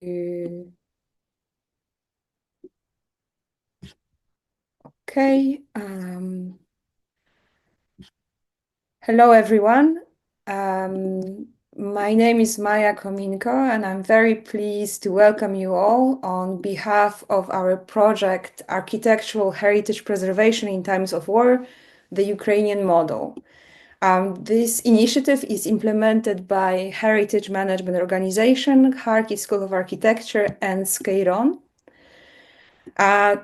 Okay. Hello, everyone. My name is Maya Kominko, and I'm very pleased to welcome you all on behalf of our project, Architectural Heritage Preservation in Times of War, the Ukrainian Model. This initiative is implemented by Heritage Management Organization, Kharkiv School of Architecture, and Skeiron.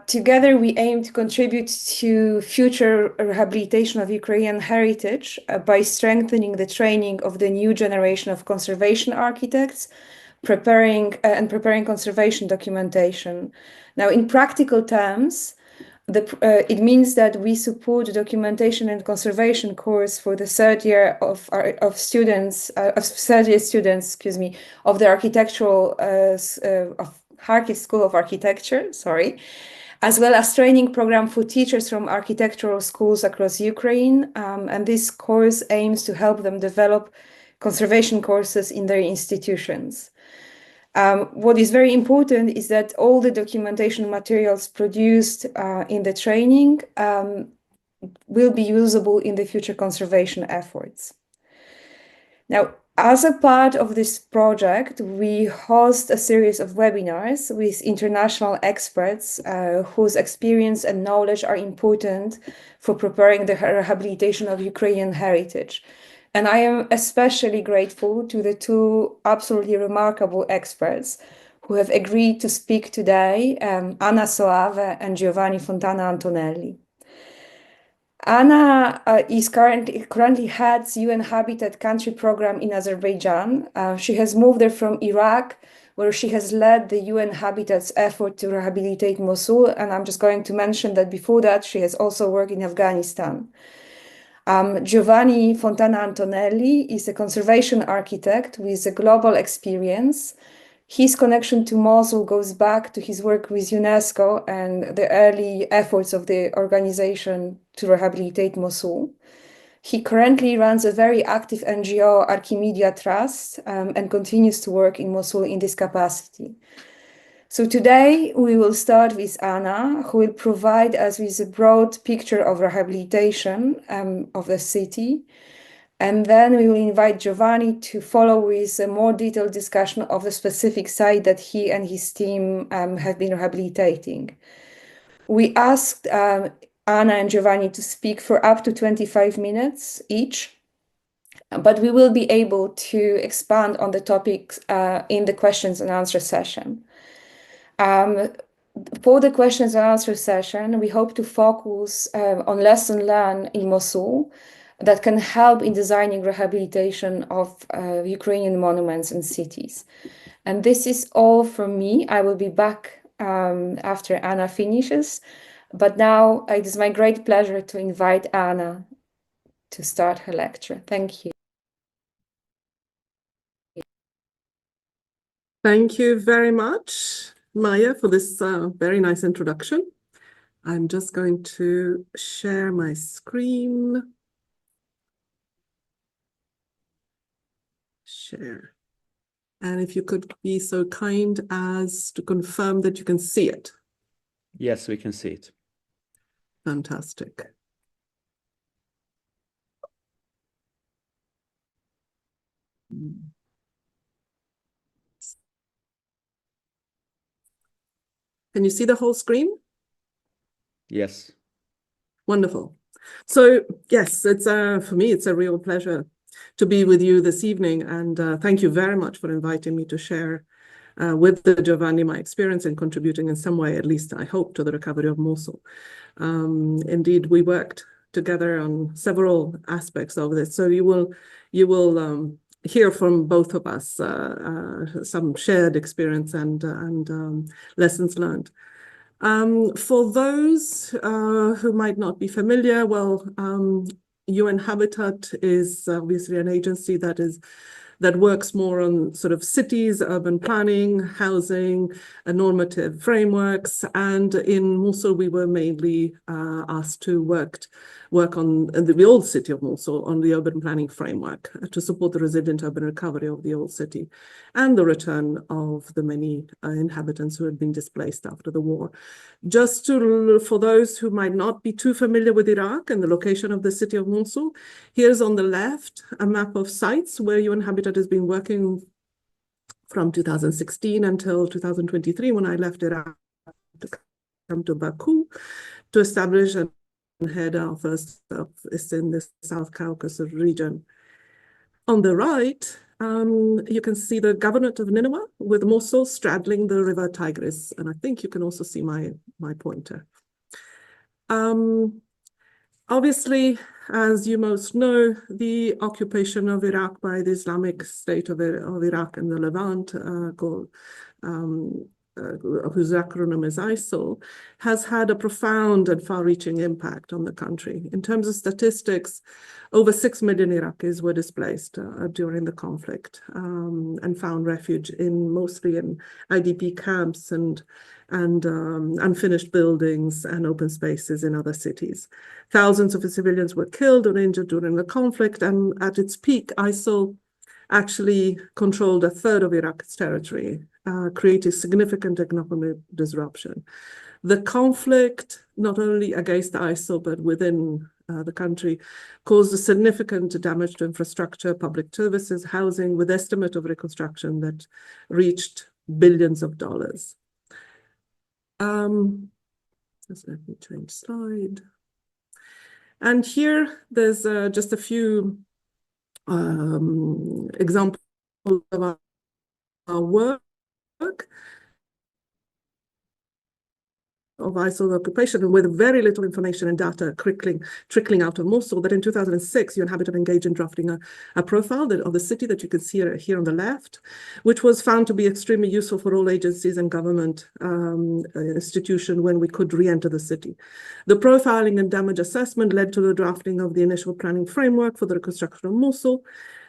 Together, we aim to contribute to future rehabilitation of Ukrainian heritage by strengthening the training of the new generation of conservation architects, preparing conservation documentation. Now, in practical terms, it means that we support the documentation and conservation course for the third year of students, of the architectural of Kharkiv School of Architecture, as well as training program for teachers from architectural schools across Ukraine. And this course aims to help them develop conservation courses in their institutions. What is very important is that all the documentation materials produced in the training will be usable in the future conservation efforts. Now, as a part of this project, we host a series of webinars with international experts whose experience and knowledge are important for preparing the rehabilitation of Ukrainian heritage. And I am especially grateful to the two absolutely remarkable experts who have agreed to speak today, Anna Soave and Giovanni Fontana Antonelli. Anna currently heads UN Habitat Country Program in Azerbaijan. She has moved there from Iraq, where she has led the UN Habitat's effort to rehabilitate Mosul. And I'm just going to mention that before that, she has also worked in Afghanistan. Giovanni Fontana Antonelli is a conservation architect with a global experience. His connection to Mosul goes back to his work with UNESCO and the early efforts of the organization to rehabilitate Mosul. He currently runs a very active NGO, Archimedia Trust, and continues to work in Mosul in this capacity. So today we will start with Anna, who will provide us with a broad picture of rehabilitation of the city. And then we will invite Giovanni to follow with a more detailed discussion of the specific site that he and his team have been rehabilitating. We asked Anna and Giovanni to speak for up to 25 minutes each, but we will be able to expand on the topics in the questions and answer session. For the questions and answer session, we hope to focus on lessons learned in Mosul that can help in designing rehabilitation of Ukrainian monuments and cities. And this is all from me. I will be back after Anna finishes. But now it is my great pleasure to invite Anna to start her lecture. Thank you. Thank you very much, Maya, for this very nice introduction. I'm just going to share my screen. Share. And if you could be so kind as to confirm that you can see it. Yes, we can see it. Fantastic. Can you see the whole screen? Yes. Wonderful. So yes, it's for me, it's a real pleasure to be with you this evening. And thank you very much for inviting me to share with Giovanni my experience in contributing in some way, at least I hope, to the recovery of Mosul. Indeed, we worked together on several aspects of this. So you will hear from both of us some shared experience and lessons learned. For those who might not be familiar, well, UN Habitat is obviously an agency that is that works more on sort of cities, urban planning, housing, normative frameworks. And in Mosul, we were mainly asked to work on the old city of Mosul on the urban planning framework to support the resilient urban recovery of the old city and the return of the many inhabitants who had been displaced after the war. Just for those who might not be too familiar with Iraq and the location of the city of Mosul, here's on the left a map of sites where UN Habitat has been working from 2016 until 2023, when I left Iraq to come to Baku to establish and head our first office in the South Caucasus region. On the right, you can see the governorate of Nineveh with Mosul straddling the river Tigris. And I think you can also see my pointer. Obviously, as you most know, the occupation of Iraq by the Islamic State of Iraq and the Levant, whose acronym is ISIL, has had a profound and far-reaching impact on the country. In terms of statistics, over 6 million Iraqis were displaced during the conflict and found refuge mostly in IDP camps and unfinished buildings and open spaces in other cities. Thousands of civilians were killed or injured during the conflict, and at its peak, ISIL actually controlled a third of Iraq's territory, creating significant economic disruption. The conflict, not only against ISIL, but within the country, caused a significant damage to infrastructure, public services, housing, with estimate of reconstruction that reached billions of dollars. Just let me change slide. And here there's just a few examples of our work of ISIL occupation, and with very little information and data trickling out of Mosul, that in 2006, UN Habitat engaged in drafting a profile of the city that you can see here on the left, which was found to be extremely useful for all agencies and government institutions when we could re-enter the city. The profiling and damage assessment led to the drafting of the initial planning framework for the reconstruction of Mosul,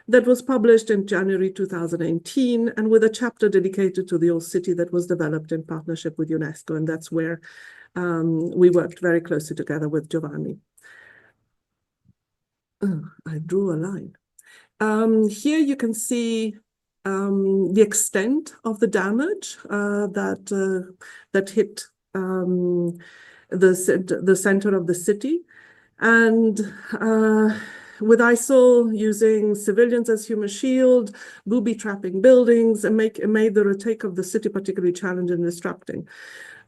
that was published in January 2018, and with a chapter dedicated to the old city that was developed in partnership with UNESCO. And that's where we worked very closely together with Giovanni. I drew a line. Here you can see the extent of the damage that hit the center of the city. And with ISIL using civilians as human shield, booby-trapping buildings, and made the retake of the city particularly challenging and disrupting.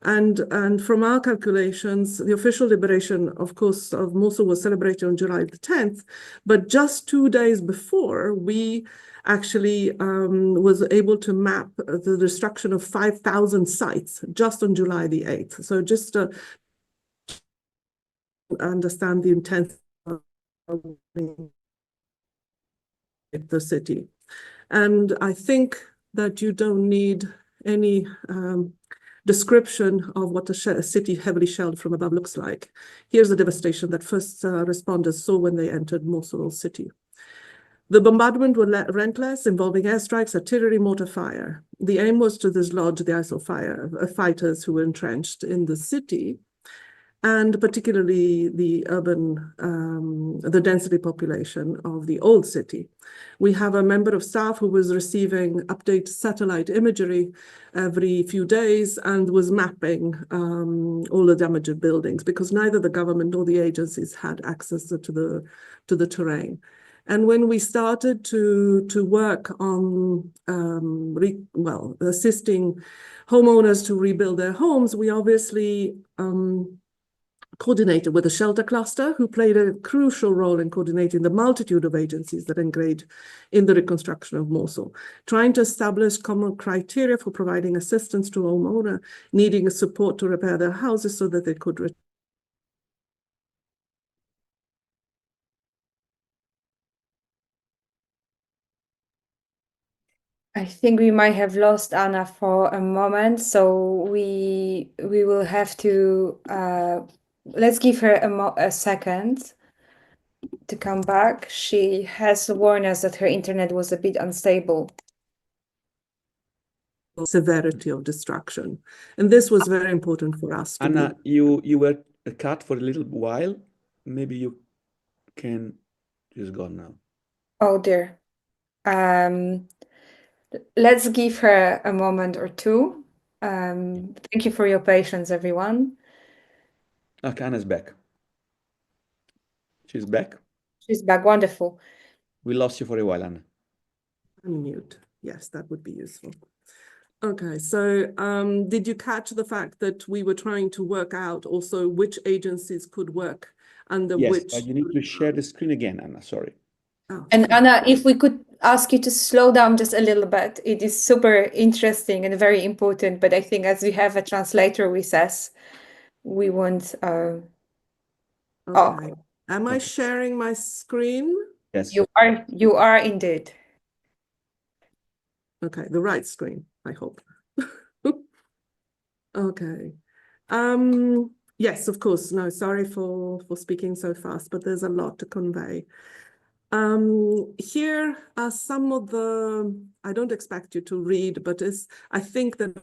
And from our calculations, the official liberation, of course, of Mosul was celebrated on July the 10th, but just 2 days before, we actually was able to map the destruction of 5,000 sites just on July the 8th. So just to understand the intensity of the city. And I think that you don't need any description of what a city heavily shelled from above looks like. Here's the devastation that first responders saw when they entered Mosul city. The bombardment were relentless, involving airstrikes, artillery, mortar fire. The aim was to dislodge the ISIL fighters who were entrenched in the city, and particularly the urban, the density population of the old city. We have a member of staff who was receiving updated satellite imagery every few days and was mapping all the damaged buildings, because neither the government nor the agencies had access to the terrain. And when we started to work on assisting homeowners to rebuild their homes, we obviously coordinated with the shelter cluster, who played a crucial role in coordinating the multitude of agencies that engaged in the reconstruction of Mosul, trying to establish common criteria for providing assistance to homeowners needing support to repair their houses so that they could I think we might have lost Anna for a moment, so we will have to let's give her a second. to come back. She has warned us that her internet was a bit unstable. Severity of destruction. And this was very important for us to Anna, you were cut for a little while. Maybe you can just go now. Oh dear. Let's give her a moment or two. Thank you for your patience, everyone. Okay, Anna's back. She's back. She's back. Wonderful. We lost you for a while, Anna. unmute. Yes, that would be useful. Okay, so did you catch the fact that we were trying to work out also which agencies could work under Yes, which? but you need to share the screen again, Anna. Sorry. Oh, And sure. Anna, if we could ask you to slow down just a little bit, it is super interesting and very important. But I think as we have a translator with us, we won't. Okay. Oh, Am I sharing my screen? Yes. you are indeed. Okay, the right screen, I hope. Okay. Yes, of course. No, sorry for speaking so fast, but there's a lot to convey. Here are some of the, I don't expect you to read, but I think that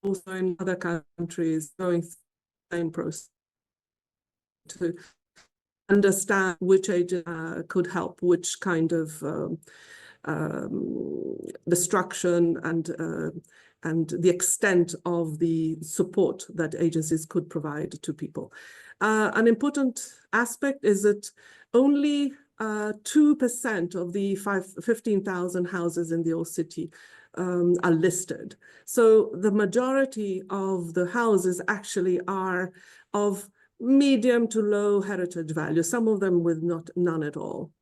also in other countries going through the same process to understand which agent could help, which kind of destruction and the extent of the support that agencies could provide to people. An important aspect is that only 2% of the 15,000 houses in the Old City are listed. So the majority of the houses actually are of medium to low heritage value, some of them with none at all.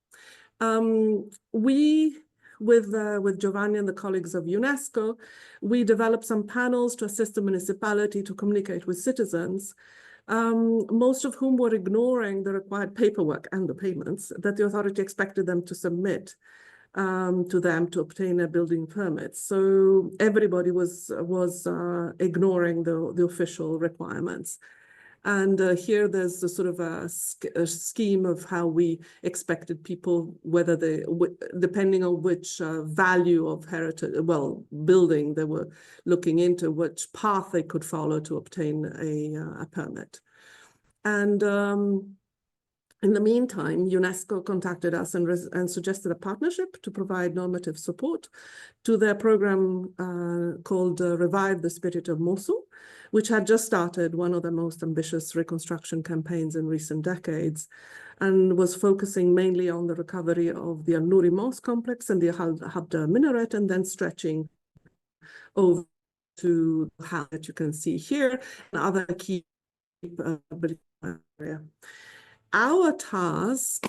With Giovanni and the colleagues of UNESCO, we developed some panels to assist the municipality to communicate with citizens, most of whom were ignoring the required paperwork and the payments that the authority expected them to submit to them to obtain a building permit. So everybody was ignoring the official requirements. And here there's a sort of a scheme of how we expected people, whether they, depending on which value of heritage, building they were looking into, which path they could follow to obtain a permit. And in the meantime, UNESCO contacted us and suggested a partnership to provide normative support to their program called Revive the Spirit of Mosul, which had just started one of the most ambitious reconstruction campaigns in recent decades, and was focusing mainly on the recovery of the Al-Nuri Mosque complex and the Habda minaret, and then stretching over to how that you can see here and other key area. Our task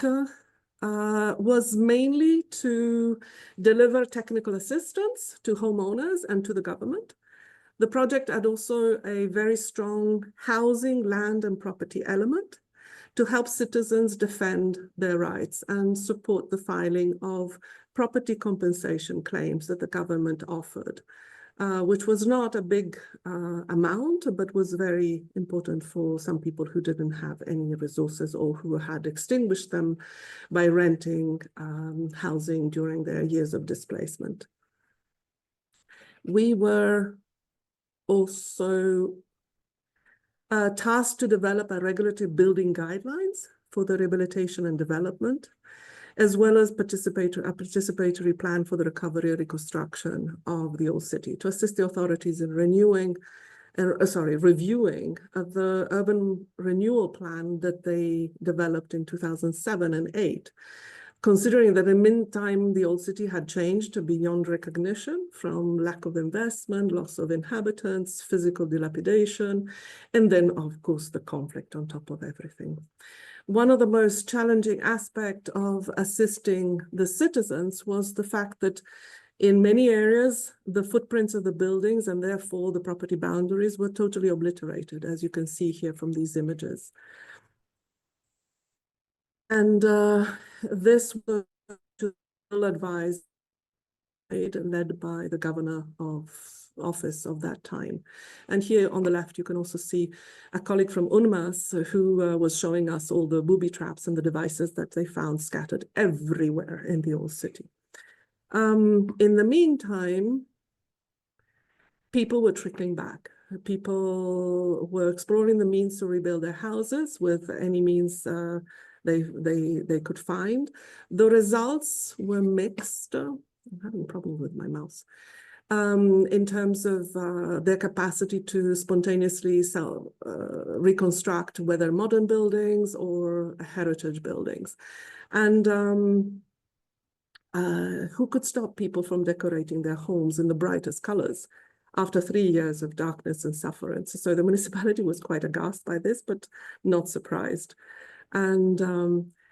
was mainly to deliver technical assistance to homeowners and to the government. The project had also a very strong housing, land, and property element to help citizens defend their rights and support the filing of property compensation claims that the government offered, which was not a big amount, but was very important for some people who didn't have any resources or who had extinguished them by renting housing during their years of displacement. We were also tasked to develop a regulatory building guidelines for the rehabilitation and development, as well as a participatory plan for the recovery and reconstruction of the Old City to assist the authorities in reviewing the urban renewal plan that they developed in 2007 and 2008. Considering that in the meantime, the Old City had changed beyond recognition from lack of investment, loss of inhabitants, physical dilapidation, and then, of course, the conflict on top of everything. One of the most challenging aspects of assisting the citizens was the fact that in many areas, the footprints of the buildings and therefore the property boundaries were totally obliterated, as you can see here from these images. And this was advised, led by the governor of office of that time. And here on the left, you can also see a colleague from UNMAS who was showing us all the booby traps and the devices that they found scattered everywhere in the old city. In the meantime, people were trickling back. People were exploring the means to rebuild their houses with any means they could find. The results were mixed. I'm having a problem with my mouse. In terms of their capacity to spontaneously reconstruct whether modern buildings or heritage buildings. And who could stop people from decorating their homes in the brightest colors after 3 years of darkness and sufferance? So the municipality was quite aghast by this, but not surprised. And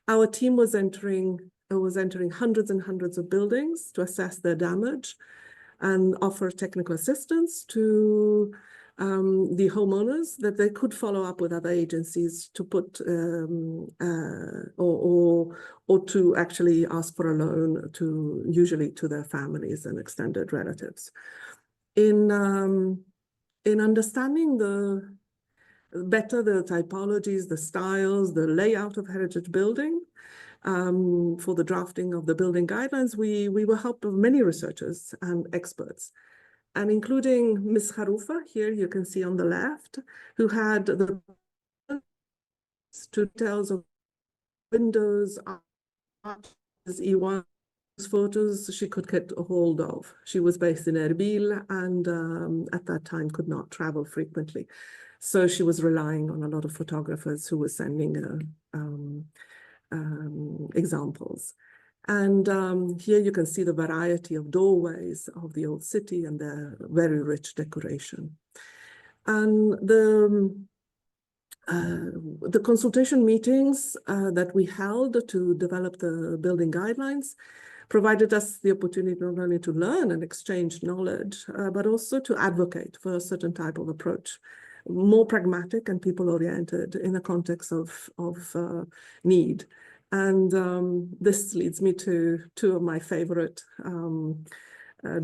our team was entering hundreds and hundreds of buildings to assess their damage and offer technical assistance to the homeowners that they could follow up with other agencies to put or to actually ask for a loan to usually to their families and extended relatives. In understanding better the typologies, the styles, the layout of heritage building, for the drafting of the building guidelines, we were helped of many researchers and experts, and including Ms. Harufa, here you can see on the left, who had the details of windows, E1 photos she could get a hold of. She was based in Erbil and at that time could not travel frequently. So she was relying on a lot of photographers who were sending examples. And here you can see the variety of doorways of the old city and their very rich decoration. And the consultation meetings that we held to develop the building guidelines provided us the opportunity not only to learn and exchange knowledge, but also to advocate for a certain type of approach, more pragmatic and people-oriented in the context of need. And this leads me to two of my favorite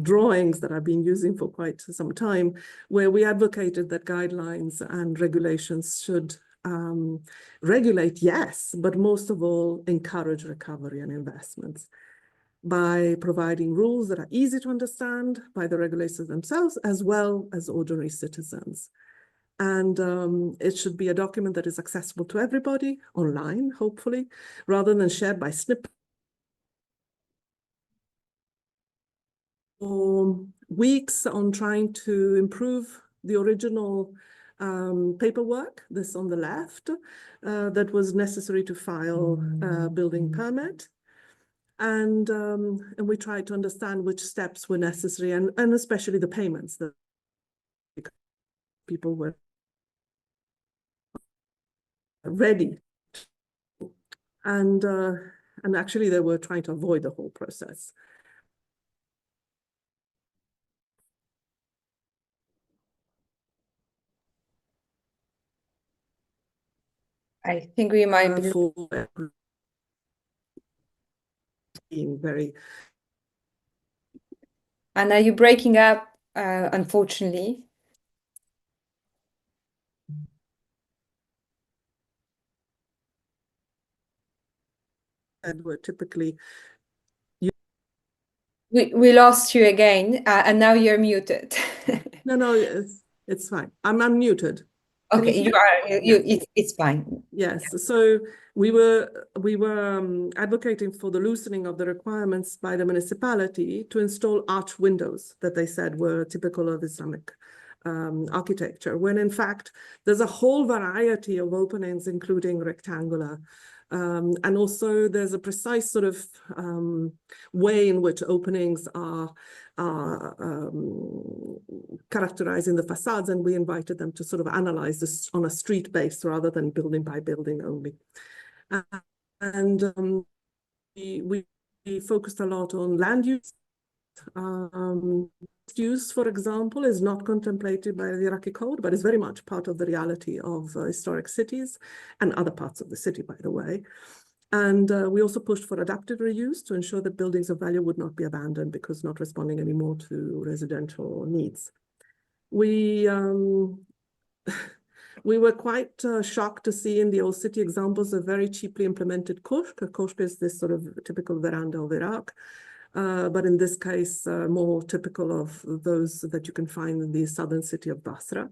drawings that I've been using for quite some time, where we advocated that guidelines and regulations should regulate, yes, but most of all, encourage recovery and investments by providing rules that are easy to understand by the regulators themselves, as well as ordinary citizens. And it should be a document that is accessible to everybody online, hopefully, rather than shared by snippets. For weeks on trying to improve the original paperwork, this on the left, that was necessary to file a building permit. And we tried to understand which steps were necessary and especially the payments that people were ready. And actually they were trying to avoid the whole process. I think we might be being very. And are you breaking up, unfortunately? And were typically. We lost you again, and now you're muted. No, it's fine. I'm unmuted. Okay, you are. It's fine. Yes. So we were advocating for the loosening of the requirements by the municipality to install arch windows that they said were typical of Islamic architecture, when in fact there's a whole variety of openings, including rectangular. And also there's a precise sort of way in which openings are characterizing the facades, and we invited them to sort of analyze this on a street base rather than building by building only. And we focused a lot on land use. Use, for example, is not contemplated by the Iraqi code, but is very much part of the reality of historic cities and other parts of the city, by the way. And we also pushed for adaptive reuse to ensure that buildings of value would not be abandoned because not responding anymore to residential needs. We we were quite shocked to see in the Old City examples of very cheaply implemented koshk. A koshk is this sort of typical veranda of Iraq, but in this case, more typical of those that you can find in the southern city of Basra.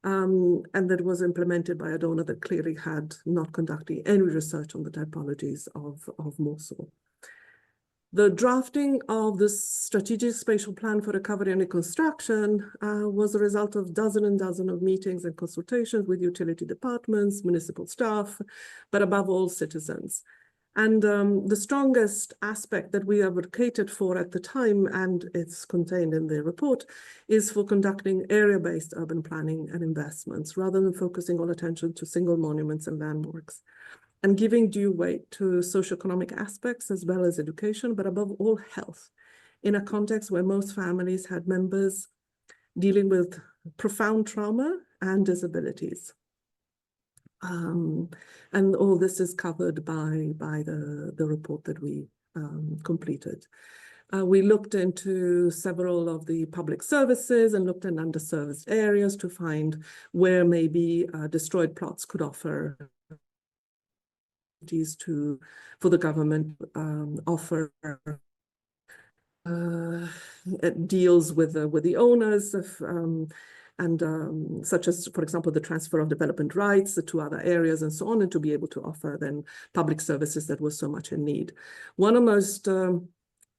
And that was implemented by a donor that clearly had not conducted any research on the typologies of Mosul. The drafting of the strategic spatial plan for recovery and reconstruction was a result of dozens and dozens of meetings and consultations with utility departments, municipal staff, but above all, citizens. And the strongest aspect that we advocated for at the time, and it's contained in the report, is for conducting area-based urban planning and investments, rather than focusing all attention to single monuments and landmarks, and giving due weight to socioeconomic aspects as well as education, but above all, health, in a context where most families had members dealing with profound trauma and disabilities. And all this is covered by the report that we completed. We looked into several of the public services and looked at underserviced areas to find where maybe destroyed plots could offer for the government offer deals with the owners of, such as, for example, the transfer of development rights to other areas and so on, and to be able to offer then public services that were so much in need. One of the most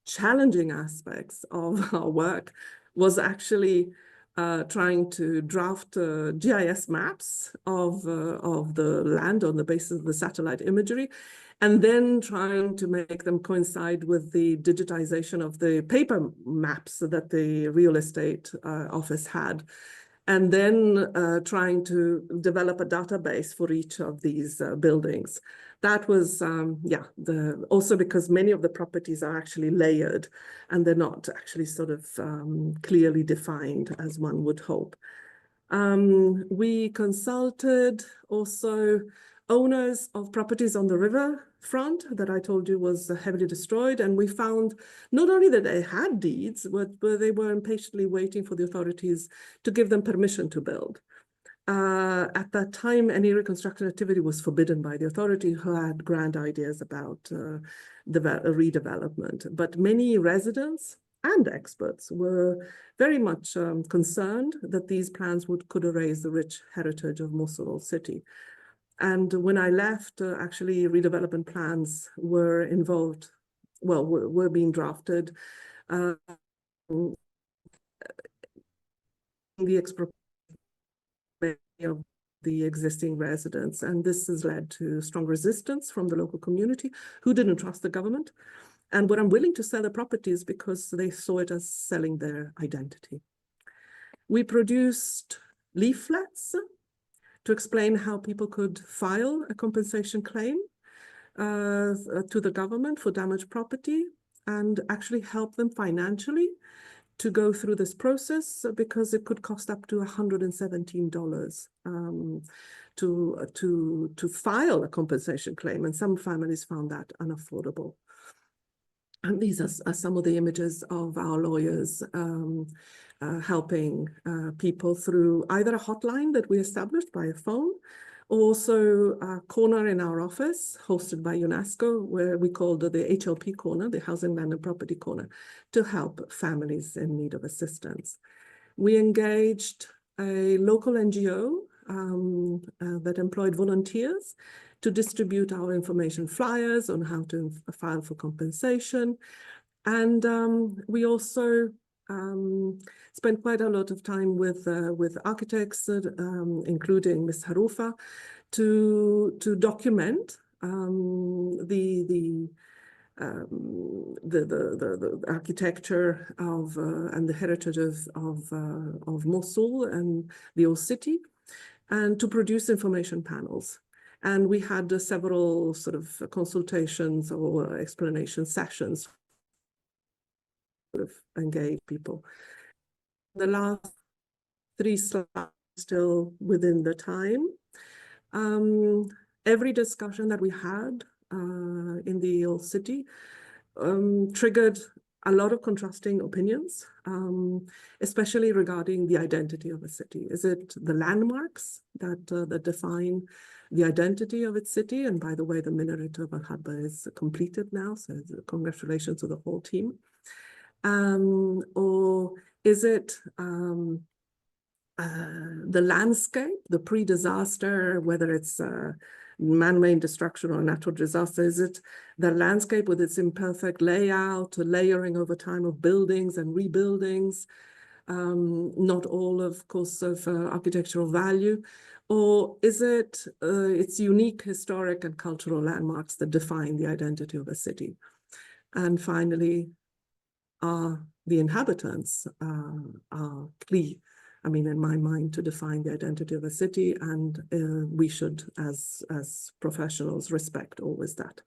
challenging aspects of our work was actually trying to draft GIS maps of the land on the basis of the satellite imagery, and then trying to make them coincide with the digitization of the paper maps that the real estate office had, and then trying to develop a database for each of these buildings. That was, also because many of the properties are actually layered and they're not actually sort of clearly defined as one would hope. We consulted also owners of properties on the river front that I told you was heavily destroyed, and we found not only that they had deeds, but they were impatiently waiting for the authorities to give them permission to build. At that time, any reconstruction activity was forbidden by the authority, who had grand ideas about redevelopment. But many residents and experts were very much concerned that these plans could erase the rich heritage of Mosul Old City. And when I left, actually redevelopment plans were involved, well, were being drafted. The expropriation of the existing residents. And this has led to strong resistance from the local community, who didn't trust the government and were unwilling to sell the properties because they saw it as selling their identity. We produced leaflets to explain how people could file a compensation claim to the government for damaged property, and actually help them financially to go through this process, because it could cost up to $117 to file a compensation claim, and some families found that unaffordable. And these are some of the images of our lawyers helping people through either a hotline that we established by a phone, or also a corner in our office hosted by UNESCO, where we called the HLP corner, the Housing, Land and Property corner, to help families in need of assistance. We engaged a local NGO that employed volunteers to distribute our information flyers on how to file for compensation. And we also spent quite a lot of time with architects, including Ms. Harufa, to document the architecture of and the heritage of Mosul and the Old City, and to produce information panels. And we had several sort of consultations or explanation sessions to engage people. The last 3 slides still within the time. Every discussion that we had in the Old City triggered a lot of contrasting opinions, especially regarding the identity of a city. Is it the landmarks that define the identity of its city? And by the way, the minaret of Al-Hadba is completed now, so congratulations to the whole team. Or is it the landscape, the pre-disaster, whether it's man-made destruction or natural disaster? Is it the landscape with its imperfect layout, layering over time of buildings and rebuildings, not all, of course, of architectural value? Or is it its unique historic and cultural landmarks that define the identity of a city? And finally, are the inhabitants are key, I mean, in my mind, to define the identity of a city, and we should, as professionals, respect always that.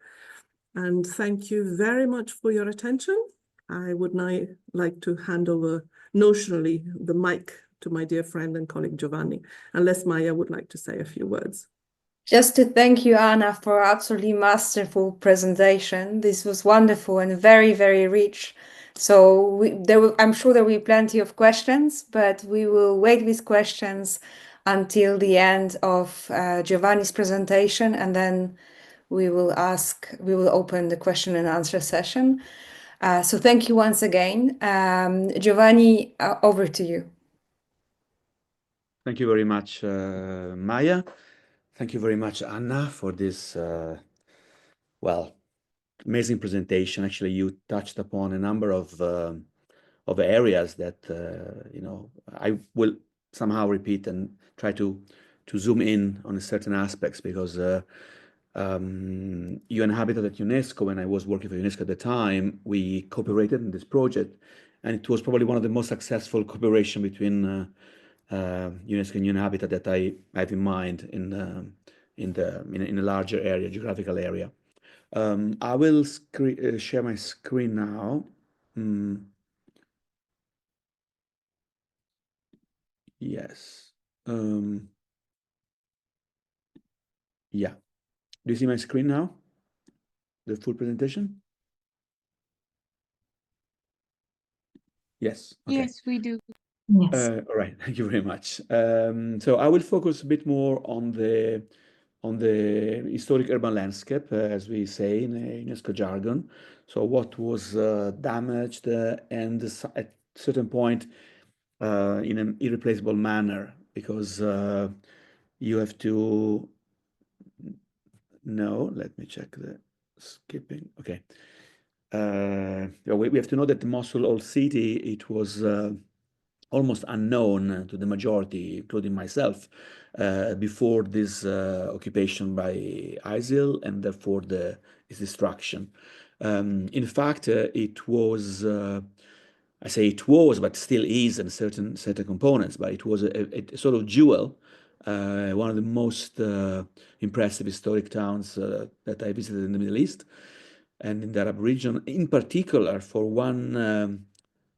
And thank you very much for your attention. I would now like to hand over notionally the mic to my dear friend and colleague Giovanni, unless Maya would like to say a few words. Just to thank you, Anna, for absolutely masterful presentation. This was wonderful and very, very rich. So I'm sure there will be plenty of questions, but we will wait with questions until the end of Giovanni's presentation, and then we will open the question and answer session. So thank you once again. Giovanni, over to you. Thank you very much, Maya. Thank you very much, Anna, for this, well, amazing presentation. Actually, you touched upon a number of areas that, you know, I will somehow repeat and try to zoom in on certain aspects, because UN Habitat at UNESCO, when I was working for UNESCO at the time, we cooperated in this project, and it was probably one of the most successful cooperation between UNESCO and UN Habitat that I have in mind in a larger area, geographical area. I will share my screen now. Yes. Yeah. Do you see my screen now? The full presentation? Yes. Okay. Yes, we do. Yes. All right. Thank you very much. So I will focus a bit more on the historic urban landscape, as we say in UNESCO jargon. So what was damaged and at a certain point in an irreplaceable manner, because you have to know, let me check the skipping. Okay. We have to know that the Mosul Old City, it was almost unknown to the majority, including myself, before this occupation by ISIL and therefore its destruction. In fact, it was, I say it was, but still is in certain components, but it was a sort of jewel, one of the most impressive historic towns that I visited in the Middle East and in the Arab region, in particular for one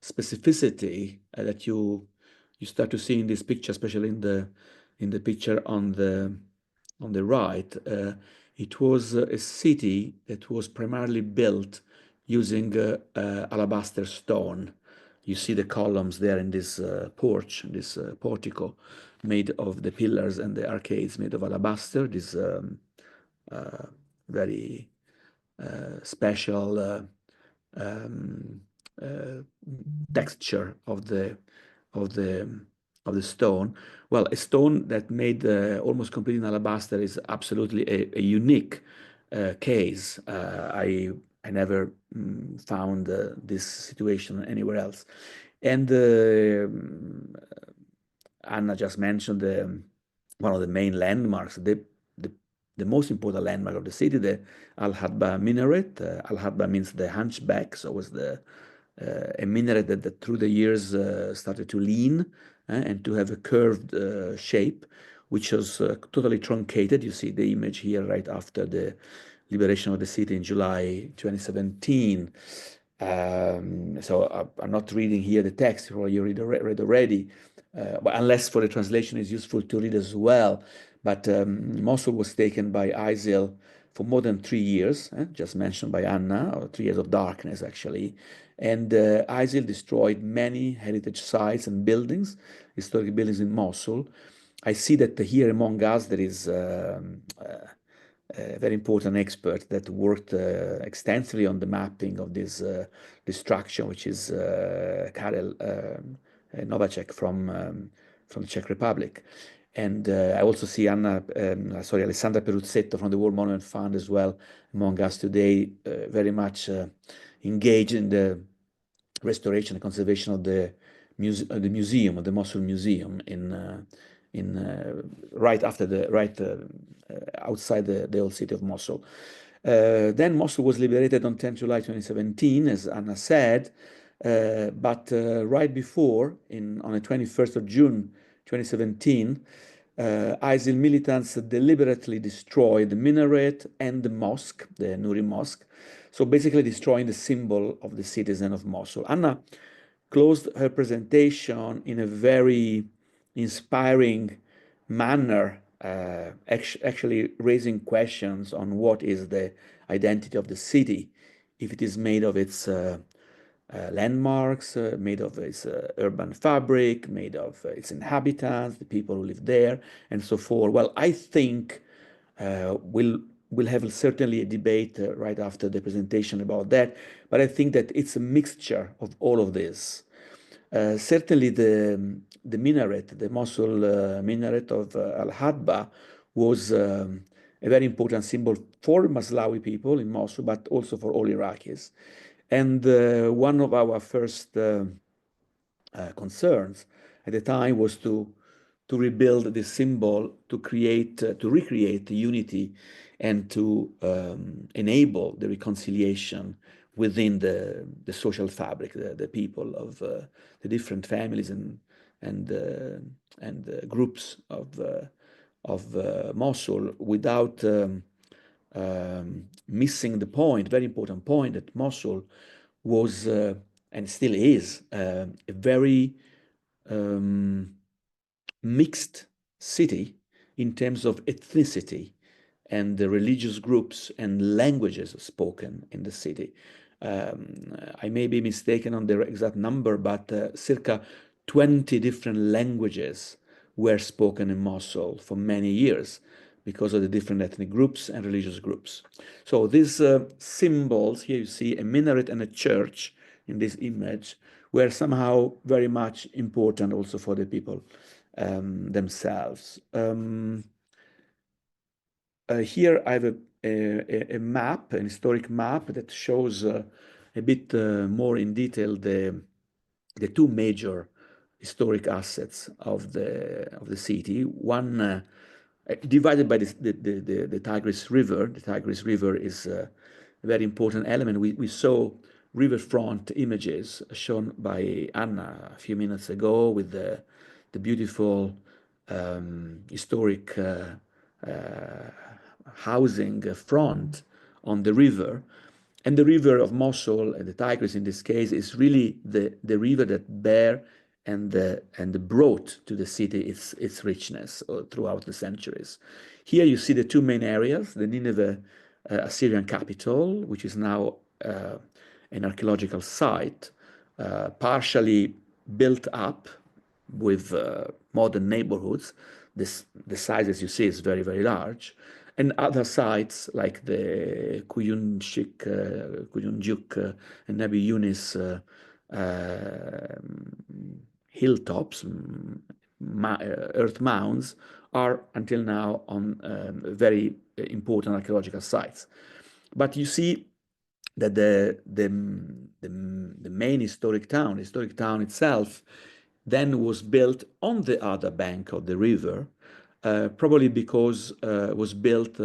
specificity that you start to see in this picture, especially in the picture on the right. It was a city that was primarily built using alabaster stone. You see the columns there in this porch, this portico, made of the pillars and the arcades made of alabaster. This very special texture of the stone. Well, a stone that made almost completely in alabaster is absolutely a unique case. I never found this situation anywhere else. And Anna just mentioned one of the main landmarks, the most important landmark of the city, the Al-Hadba minaret. Al-Hadba means the hunchback, so it was a minaret that through the years started to lean and to have a curved shape, which was totally truncated. You see the image here right after the liberation of the city in July 2017. So I'm not reading here the text, or you read already, but unless for the translation is useful to read as well. But Mosul was taken by ISIL for more than 3 years, just mentioned by Anna, or 3 years of darkness, actually. And ISIL destroyed many heritage sites and buildings, historic buildings in Mosul. I see that here among us there is a very important expert that worked extensively on the mapping of this destruction, which is Karel Novacek from the Czech Republic. And I also see Alessandra Peruzzetto from the World Monument Fund as well among us today, very much engaged in the restoration and conservation of the museum, of the Mosul Museum, right outside the old city of Mosul. Then Mosul was liberated on 10 July 2017, as Anna said, but right before, on the 21st of June 2017, ISIL militants deliberately destroyed the minaret and the mosque, the Nuri Mosque, so basically destroying the symbol of the citizen of Mosul. Anna closed her presentation in a very inspiring manner, actually raising questions on what is the identity of the city, if it is made of its landmarks, made of its urban fabric, made of its inhabitants, the people who live there, and so forth. Well, I think we'll have certainly a debate right after the presentation about that, but I think that it's a mixture of all of this. Certainly the minaret, the Mosul minaret of Al-Hadba was a very important symbol for Maslawi people in Mosul, but also for all Iraqis. And one of our first concerns at the time was to rebuild this symbol, to recreate the unity, and to enable the reconciliation within the social fabric, the people of the different families and groups of Mosul, without missing the point, very important point, that Mosul was and still is a very mixed city in terms of ethnicity and the religious groups and languages spoken in the city. I may be mistaken on the exact number, but circa 20 different languages were spoken in Mosul for many years because of the different ethnic groups and religious groups. So these symbols, here you see a minaret and a church in this image, were somehow very much important also for the people themselves. Here I have a map, an historic map that shows a bit more in detail the two major historic assets of the city. One divided by the Tigris River. The Tigris River is a very important element. We saw riverfront images shown by Anna a few minutes ago with the beautiful historic housing front on the river. And the river of Mosul, and the Tigris in this case, is really the river that bear and brought to the city its richness throughout the centuries. Here you see the two main areas, the Nineveh Assyrian capital, which is now an archaeological site, partially built up with modern neighborhoods. The size, as you see, is very, very large. And other sites like the Kuyunjuk and Nabi Yunus hilltops, earth mounds, are until now on very important archaeological sites. But you see that the main historic town itself, then was built on the other bank of the river, probably because it was built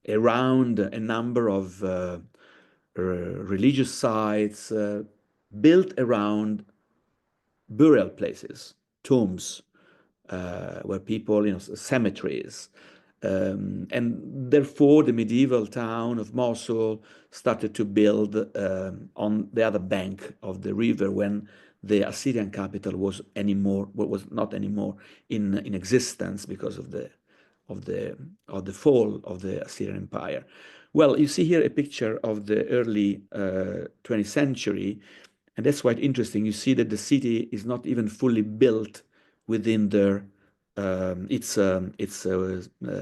around a number of religious sites, built around burial places, tombs, where people, cemeteries. And therefore, the medieval town of Mosul started to build on the other bank of the river when the Assyrian capital was not anymore in existence because of the the fall of the Assyrian Empire. Well, you see here a picture of the early 20th century, and that's quite interesting. You see that the city is not even fully built within its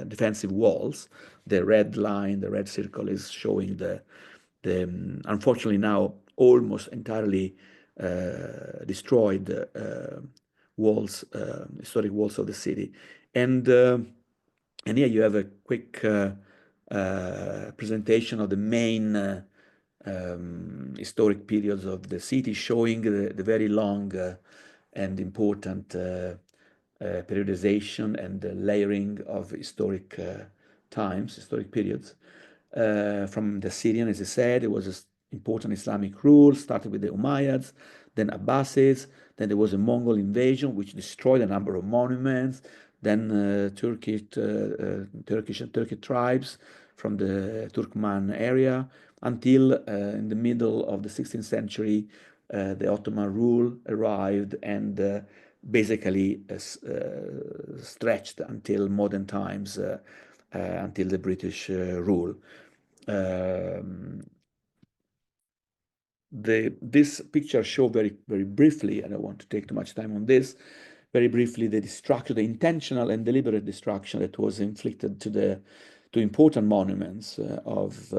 defensive walls. The red line, the red circle, is showing the unfortunately now almost entirely destroyed walls, historic walls of the city. And here you have a quick presentation of the main historic periods of the city, showing the very long and important periodization and layering of historic times, historic periods. From the Syrian, as I said, it was an important Islamic rule, started with the Umayyads, then Abbasids, then there was a Mongol invasion, which destroyed a number of monuments, then Turkish and Turkic tribes from the Turkmen area, until in the middle of the 16th century, the Ottoman rule arrived and basically stretched until modern times, until the British rule. This picture shows very briefly, and I don't want to take too much time on this, very briefly, the destruction, the intentional and deliberate destruction that was inflicted to important monuments of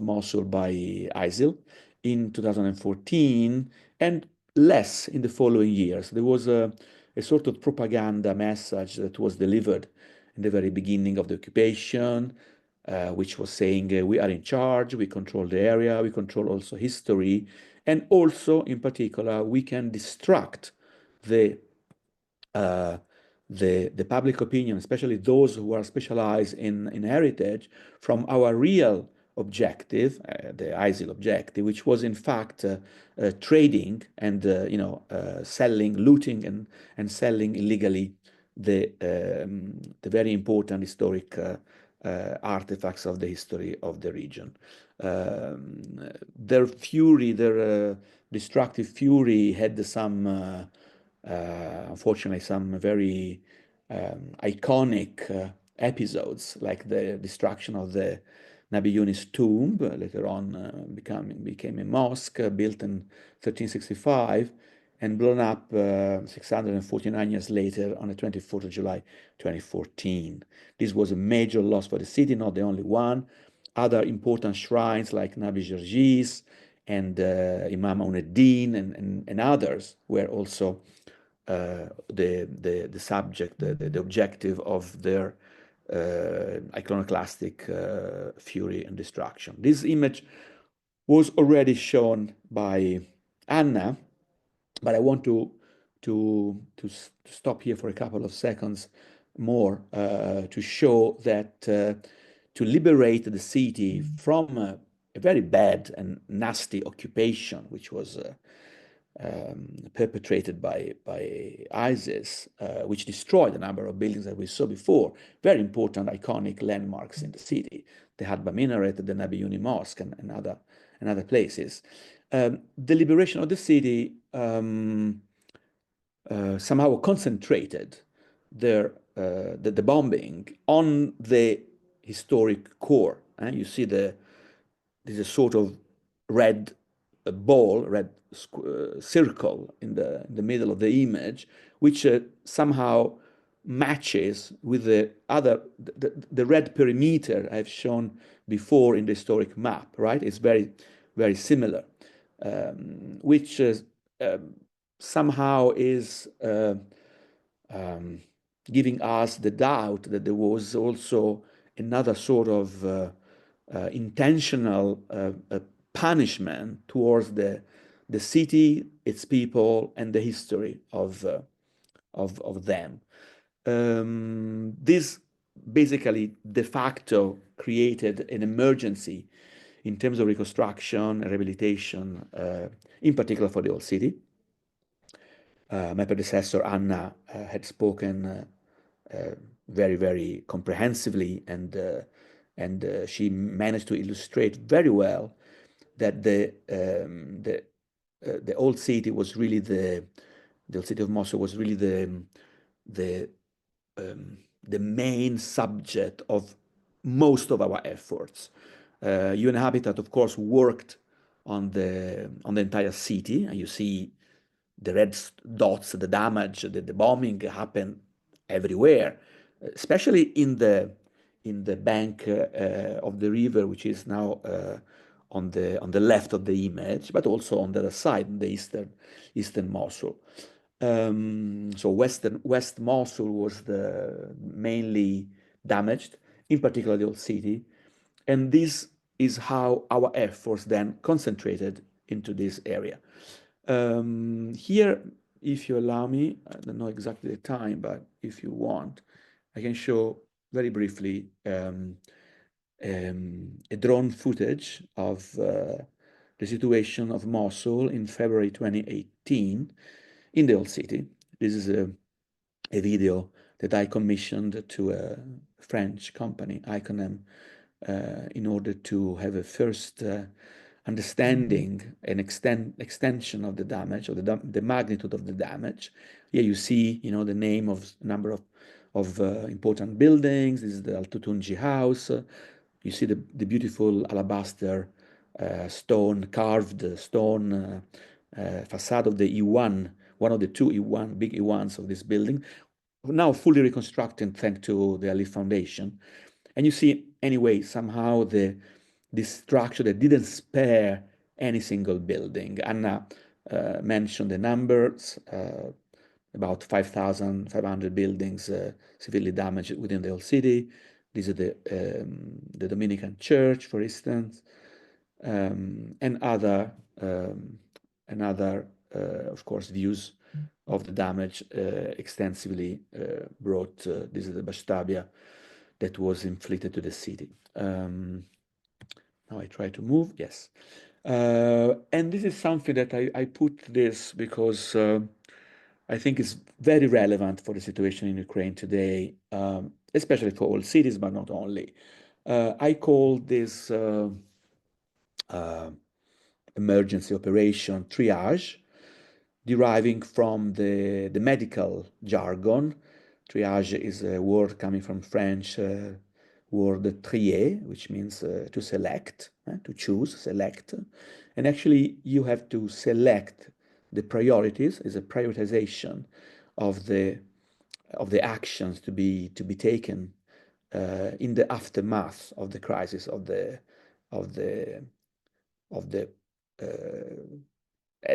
Mosul by ISIL in 2014, and less in the following years. There was a sort of propaganda message that was delivered in the very beginning of the occupation, which was saying we are in charge, we control the area, we control also history, and also in particular we can distract the public opinion, especially those who are specialized in heritage, from our real objective, the ISIL objective, which was in fact trading and selling, looting and selling illegally the very important historic artifacts of the history of the region. Their fury, their destructive fury, had some unfortunately some very iconic episodes, like the destruction of the Nabi Yunus tomb, later on became a mosque built in 1365 and blown up 649 years later on the 24th of July 2014. This was a major loss for the city, not the only one. Other important shrines like Nabi Gergis and Imam Uneddin and others were also the subject, the objective of their iconoclastic fury and destruction. This image was already shown by Anna, but I want to stop here for a couple of seconds more to show that to liberate the city from a very bad and nasty occupation, which was perpetrated by ISIS, which destroyed a number of buildings that we saw before, very important iconic landmarks in the city, the Hadba Minaret, the Nabi Yuni Mosque, and other places. The liberation of the city somehow concentrated the bombing on the historic core. You see there's a sort of red ball, red circle in the middle of the image, which somehow matches with the red perimeter I've shown before in the historic map, right? It's very similar, which somehow is giving us the doubt that there was also another sort of intentional punishment towards the city, its people, and the history of them. This basically de facto created an emergency in terms of reconstruction and rehabilitation, in particular for the old city. My predecessor Anna had spoken very comprehensively, and she managed to illustrate very well that the old city was really the old city of Mosul was really the the main subject of most of our efforts. UN Habitat, of course, worked on the entire city, and you see the red dots, the damage, the bombing happened everywhere, especially in the bank of the river, which is now on the left of the image, but also on the other side, in the eastern Mosul. So West Mosul was the mainly damaged, in particular the old city, and this is how our efforts then concentrated into this area. Here, if you allow me, I don't know exactly the time, but if you want, I can show very briefly a drone footage of the situation of Mosul in February 2018 in the old city. This is a video that I commissioned to a French company, Iconem, in order to have a first understanding and extension of the damage, or the magnitude of the damage. Here you see, the name of a number of important buildings. This is the Al Tutunji house. You see the beautiful alabaster carved stone facade of the E1, one of the two big E1s of this building, now fully reconstructed thanks to the Ali Foundation. And you see, anyway, somehow this structure that didn't spare any single building. Anna mentioned the numbers, about 5,500 buildings severely damaged within the old city. These are the Dominican Church, for instance, and other, of course, views of the damage extensively brought. This is the Bastabia that was inflicted to the city. Now I try to move, yes. And this is something that I put this because I think it's very relevant for the situation in Ukraine today, especially for all cities, but not only. I call this emergency operation triage, deriving from the medical jargon. Triage is a word coming from French word trier, which means to select, to choose, select. And actually, you have to select the priorities. Is a prioritization of the actions to be taken in the aftermath of the crisis at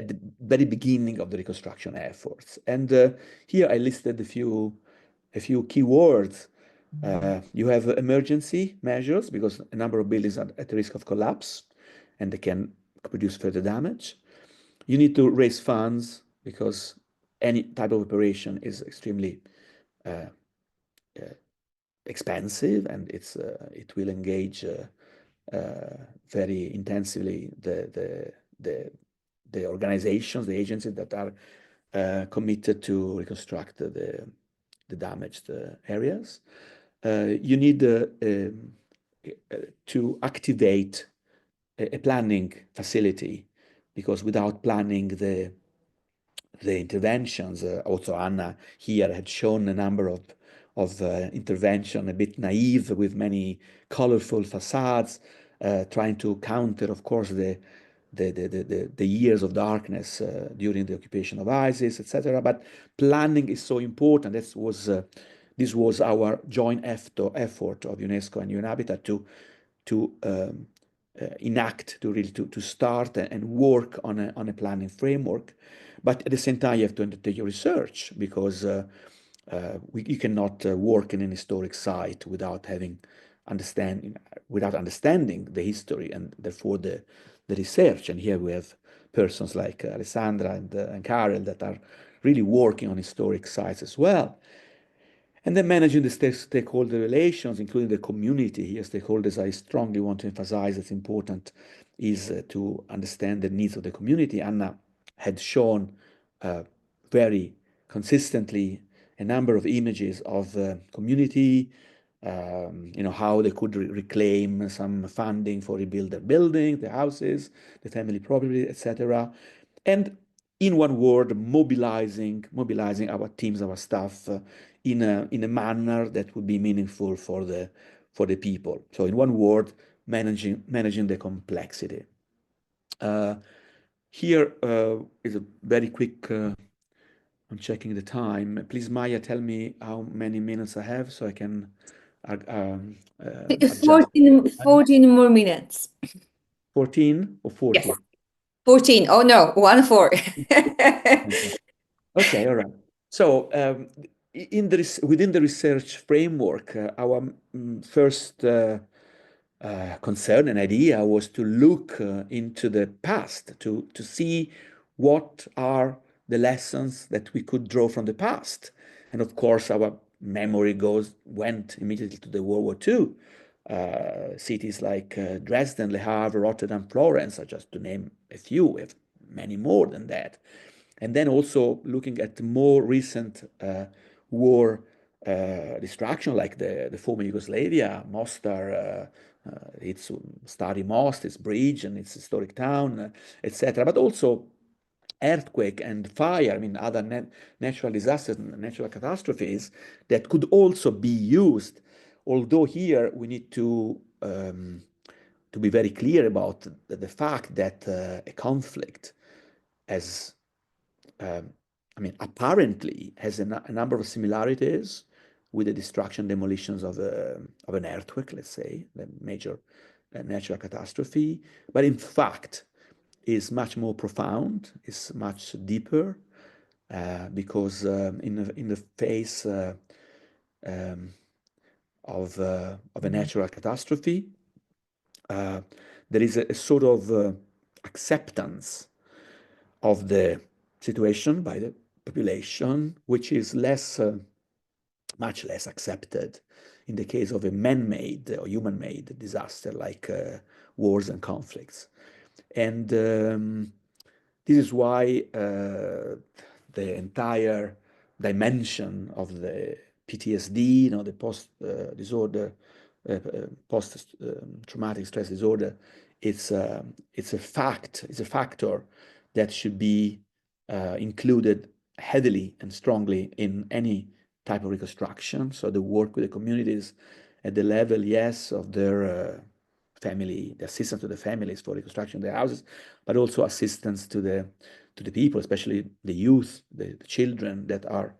the very beginning of the reconstruction efforts. And here I listed a few keywords. You have emergency measures because a number of buildings are at the risk of collapse and they can produce further damage. You need to raise funds because any type of operation is extremely expensive, and it will engage very intensively the organizations, the agencies that are committed to reconstruct the damaged areas. You need to activate a planning facility, because without planning the interventions, also Anna here had shown a number of intervention, a bit naive, with many colorful facades, trying to counter, of course, the years of darkness during the occupation of ISIS, etc. But planning is so important. This was our joint effort of UNESCO and UN Habitat to enact, to start and work on a planning framework. But at the same time, you have to undertake your research, because you cannot work in an historic site without understanding the history, and therefore the research. And here we have persons like Alessandra and Karel that are really working on historic sites as well. And then managing the stakeholder relations, including the community. Here, stakeholders, I strongly want to emphasize it's important, is to understand the needs of the community. Anna had shown very consistently a number of images of community, how they could reclaim some funding for rebuild their building, the houses, the family property, etc. And in one word, mobilizing our teams, our staff in a manner that would be meaningful for the people. So in one word, managing the complexity. Here is a very quick. I'm checking the time. Please, Maya, tell me how many minutes I have so I can adjust. 14 more minutes. 14 or 40? Yes. 14. Oh no, 1-4. Okay, all right. So within the research framework, our first concern and idea was to look into the past, to see what are the lessons that we could draw from the past. And of course, our memory went immediately to the World War II. Cities like Dresden, Le Havre, Rotterdam, Florence, just to name a few. We have many more than that. And then also looking at the more recent war destruction, like the former Yugoslavia, Mostar, its Stari Most, its bridge and its historic town, etc. But also earthquake and fire, I mean, other natural disasters, natural catastrophes that could also be used. Although here we need to be very clear about the fact that a conflict has, I mean, apparently has a number of similarities with the destruction, demolitions of an earthquake, let's say, the major natural catastrophe, but in fact is much more profound, is much deeper, because in the face of a natural catastrophe, there is a sort of acceptance of the situation by the population, which is much less accepted in the case of a man-made or human-made disaster like wars and conflicts. And this is why the entire dimension of the PTSD, the post-disorder, post-traumatic stress disorder, it's a factor that should be included heavily and strongly in any type of reconstruction. So the work with the communities at the level, yes, of their family, the assistance to the families for reconstruction of their houses, but also assistance to the people, especially the youth, the children that are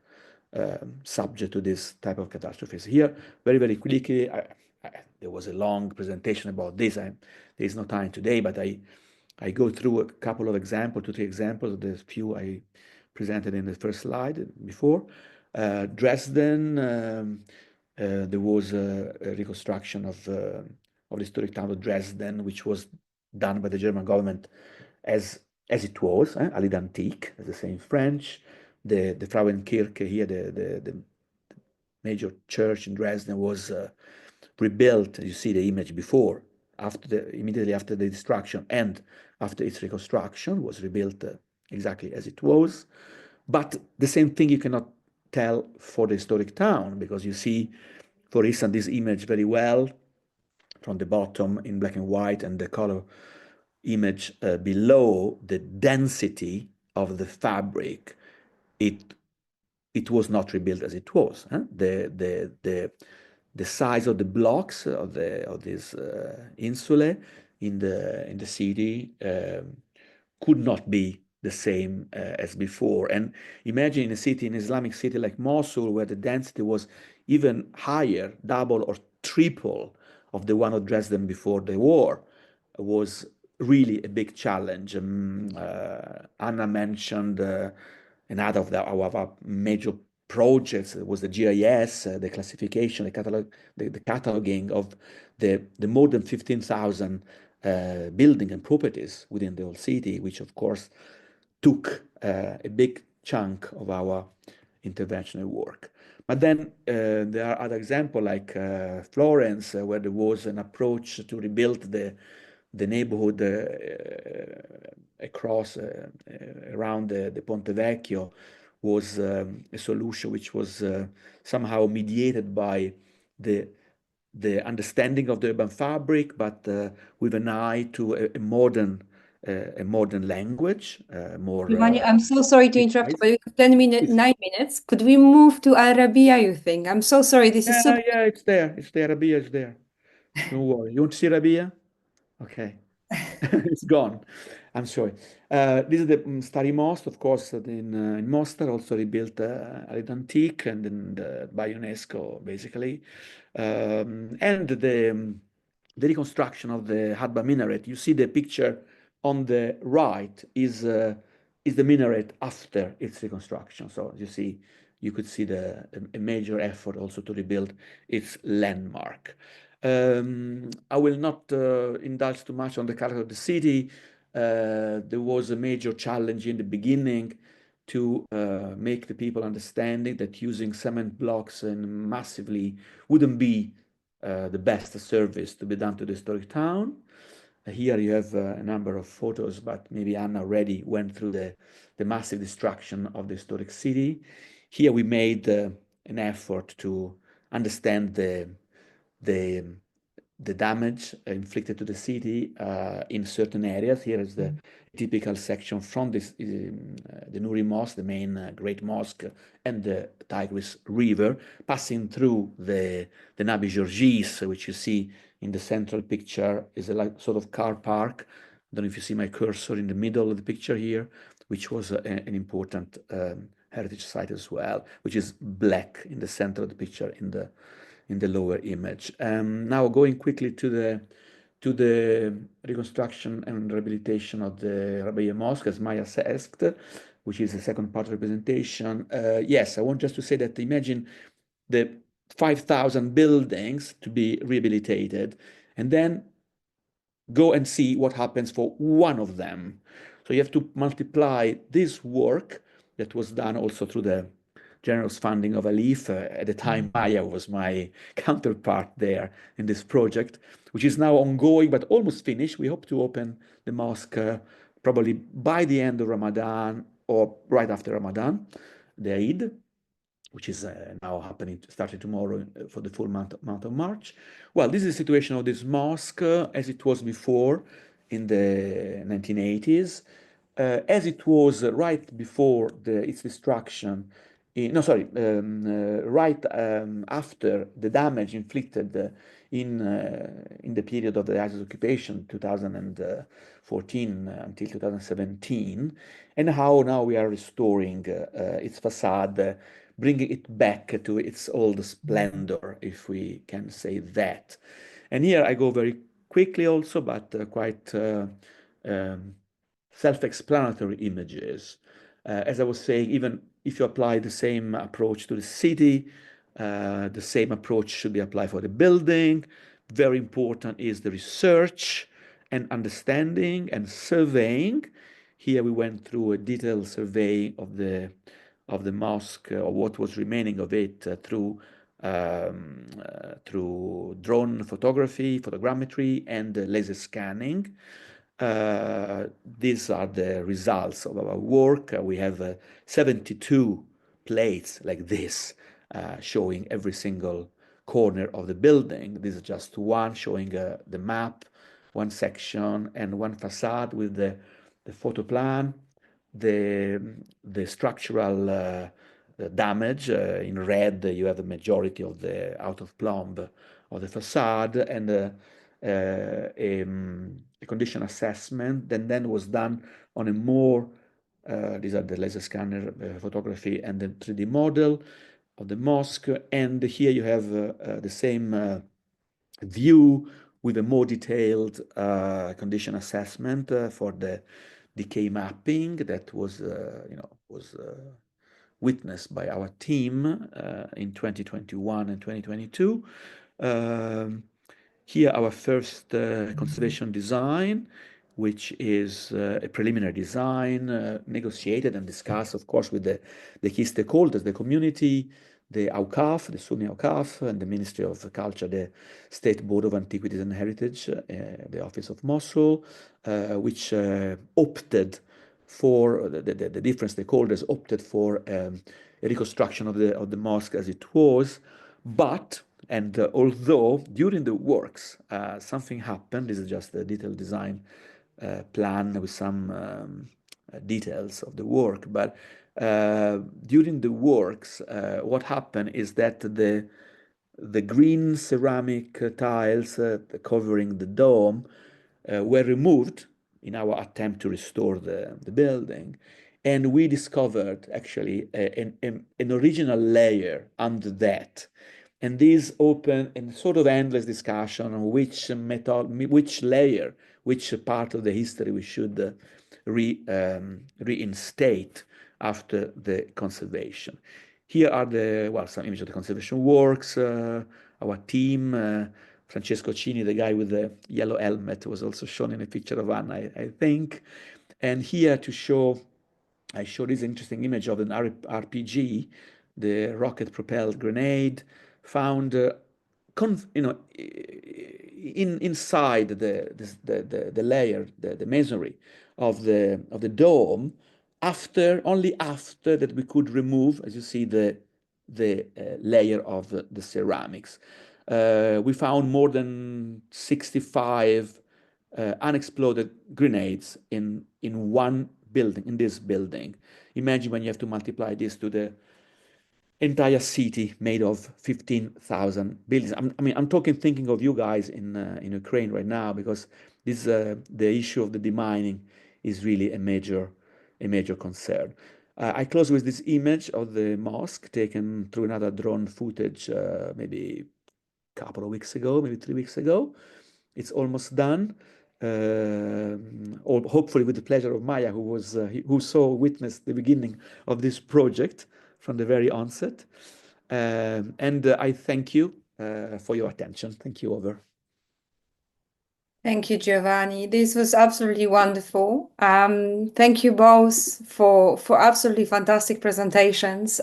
subject to this type of catastrophes. Here, very, very quickly, there was a long presentation about this. There is no time today, but I go through a couple of examples, 2-3 examples of the few I presented in the first slide before. Dresden, there was a reconstruction of the historic town of Dresden, which was done by the German government as it was, à l'identique, as they say in French. The Frauenkirche here, the major church in Dresden was rebuilt. You see the image before, immediately after the destruction and after its reconstruction, was rebuilt exactly as it was. But the same thing you cannot tell for the historic town, because you see, for instance, this image very well from the bottom in black and white, and the color image below, the density of the fabric. It was not rebuilt as it was. Huh? The size of the blocks of this insulae in the city could not be the same as before. And imagine a city, an Islamic city like Mosul, where the density was even higher, double or triple of the one of Dresden before the war, was really a big challenge. Anna mentioned another of our major projects was the GIS, the classification, the cataloging of the more than 15,000 buildings and properties within the old city, which of course took a big chunk of our interventional work. But then there are other examples like Florence, where there was an approach to rebuild the neighborhood across around the Ponte Vecchio, was a solution which was somehow mediated by the understanding of the urban fabric, but with an eye to a modern a modern language, more Giovanni, I'm so sorry to interrupt, precise. but we have 10 minutes, Please. 9 minutes. Could we move to Arabia, you think? I'm so sorry. This is super. Yeah, it's there. It's there. Rabia is there. Don't worry. You want to see Rabia? Okay. It's gone. I'm sorry. This is the Stari Most, of course, in Mostar, also rebuilt at Antique and by UNESCO, basically. And the reconstruction of the Hadba minaret. You see the picture on the right is the minaret after its reconstruction. So you see, you could see a major effort also to rebuild its landmark. I will not indulge too much on the character of the city. There was a major challenge in the beginning to make the people understanding that using cement blocks and massively wouldn't be the best service to be done to the historic town. Here you have a number of photos, but maybe Anna already went through the massive destruction of the historic city. Here we made an effort to understand the damage inflicted to the city in certain areas. Here is the typical section from this, the Nuri Mosque, the main great mosque, and the Tigris River, passing through the Nabi Georgis, which you see in the central picture, is a like sort of car park. I don't know if you see my cursor in the middle of the picture here, which was an important heritage site as well, which is black in the center of the picture in the lower image. Now going quickly to the reconstruction and rehabilitation of the Rabia Mosque, as Maya asked, which is the second part of the presentation. Yes, I want just to say that imagine the 5,000 buildings to be rehabilitated, and then go and see what happens for one of them. So you have to multiply this work that was done also through the generous funding of Alif. At the time, Maya was my counterpart there in this project, which is now ongoing, but almost finished. We hope to open the mosque probably by the end of Ramadan or right after Ramadan, the Eid, which is now happening, starting tomorrow for the full month of March. Well, this is the situation of this mosque as it was before in the 1980s. As it was right before its destruction, right after the damage inflicted in the period of the ISIS occupation, 2014 until 2017, and how now we are restoring its facade, bringing it back to its old splendor, if we can say that. And here I go very quickly also, but quite self-explanatory images. As I was saying, even if you apply the same approach to the city, the same approach should be applied for the building. Very important is the research and understanding and surveying. Here we went through a detailed survey of the mosque, or what was remaining of it, through drone photography, photogrammetry, and laser scanning. These are the results of our work. We have 72 plates like this, showing every single corner of the building. This is just one showing the map, one section, and one facade with the photo plan, the structural damage. In red, you have the majority of the out of plomb of the facade, and a condition assessment that then was done on a more, these are the laser scanner photography and the 3D model of the mosque. And here you have the same view with a more detailed condition assessment for the decay mapping that was, witnessed by our team in 2021 and 2022. Here our first conservation design, which is a preliminary design negotiated and discussed, of course, with the key stakeholders, the community, the Awqaf, the Sunni Awqaf, and the Ministry of Culture, the State Board of Antiquities and Heritage, the Office of Mosul, which opted for, the different stakeholders opted for a reconstruction of the mosque as it was. But, although during the works something happened, this is just the detailed design plan with some details of the work. But during the works, what happened is that the green ceramic tiles covering the dome were removed in our attempt to restore the building. And we discovered actually an original layer under that. And this opened a sort of endless discussion on which layer, which part of the history we should reinstate after the conservation. Here are some images of the conservation works. Our team, Francesco Cini, the guy with the yellow helmet, was also shown in a picture of Anna, I think. And here I show this interesting image of an RPG, the rocket-propelled grenade, found inside the layer, the masonry of the dome, only after that we could remove, as you see, the layer of the ceramics. We found more than 65 unexploded grenades in one building, in this building. Imagine when you have to multiply this to the entire city made of 15,000 buildings. I'm thinking of you guys in Ukraine right now, because this the issue of the demining is really a major concern. I close with this image of the mosque taken through another drone footage maybe a couple of weeks ago, maybe 3 weeks ago. It's almost done. Or hopefully with the pleasure of Maya, who witnessed the beginning of this project from the very onset. And I thank you for your attention. Thank you, over. Thank you, Giovanni. This was absolutely wonderful. Thank you both for absolutely fantastic presentations.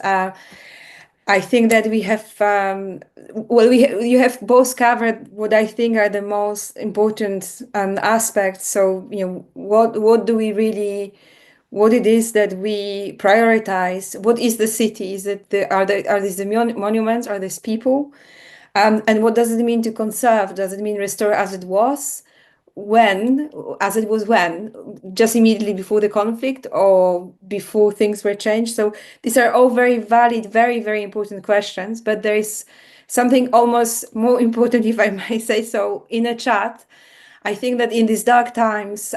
I think that we have, you have both covered what I think are the most important aspects. So, what do we really, what it is that we prioritize? What is the city? Is it are these the monuments? Are these people? And what does it mean to conserve? Does it mean restore as it was? Just immediately before the conflict or before things were changed? So these are all very valid, very, very important questions, but there is something almost more important, if I may say so, in a chat. I think that in these dark times,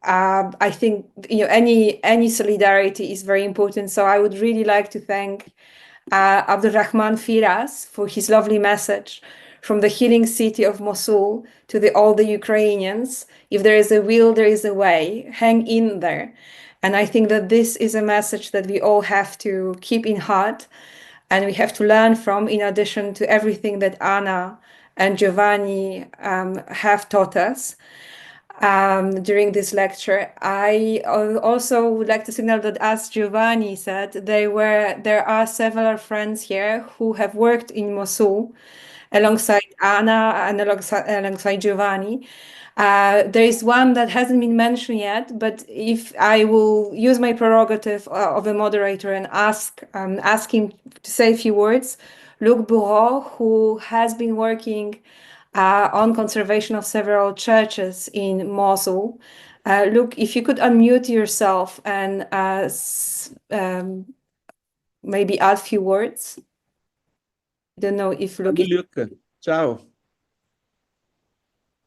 I think any solidarity is very important. So I would really like to thank Abdulrahman Firas for his lovely message from the healing city of Mosul to all the Ukrainians. If there is a will, there is a way. Hang in there. And I think that this is a message that we all have to keep in heart and we have to learn from, in addition to everything that Anna and Giovanni have taught us during this lecture. I also would like to signal that, as Giovanni said, there are several friends here who have worked in Mosul alongside Anna and alongside Giovanni. There is one that hasn't been mentioned yet, but if I will use my prerogative of a moderator and ask him to say a few words, Luc Bourreau, who has been working on conservation of several churches in Mosul. Luc, if you could unmute yourself and maybe add a few words. I don't know if Luc. Ciao.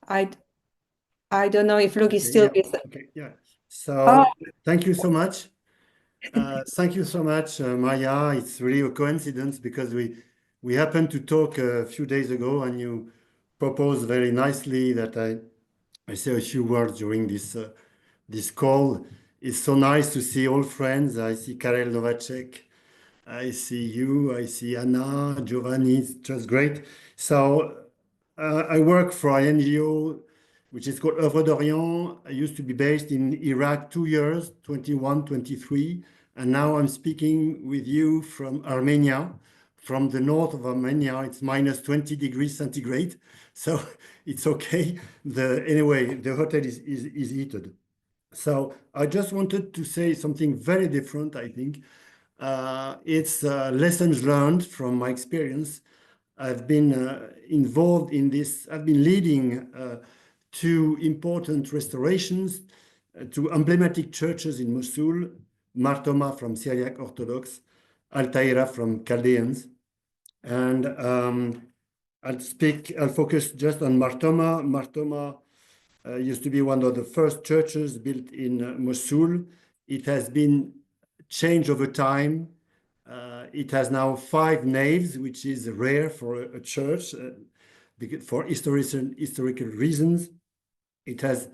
I don't know if Luc is still with us. Okay, yeah. So thank you so much. Thank you so much, Maya. It's really a coincidence because we happened to talk a few days ago, and you proposed very nicely that I say a few words during this call. It's so nice to see old friends. I see Karel Novacek. I see you. I see Anna, Giovanni. It's just great. So I work for an NGO which is called Œuvre d'Orient. I used to be based in Iraq 2 years, 21, 23. And now I'm speaking with you from Armenia. From the north of Armenia, it's minus 20 degrees centigrade. So it's okay. Anyway, the hotel is heated. So I just wanted to say something very different, I think. It's lessons learned from my experience. I've been involved in this. I've been leading two important restorations to emblematic churches in Mosul, Martoma from Syriac Orthodox, Altaira from Chaldeans. And I'll focus just on Martoma. Martoma used to be one of the first churches built in Mosul. It has been changed over time. It has now 5 naves, which is rare for a church for historical reasons. It has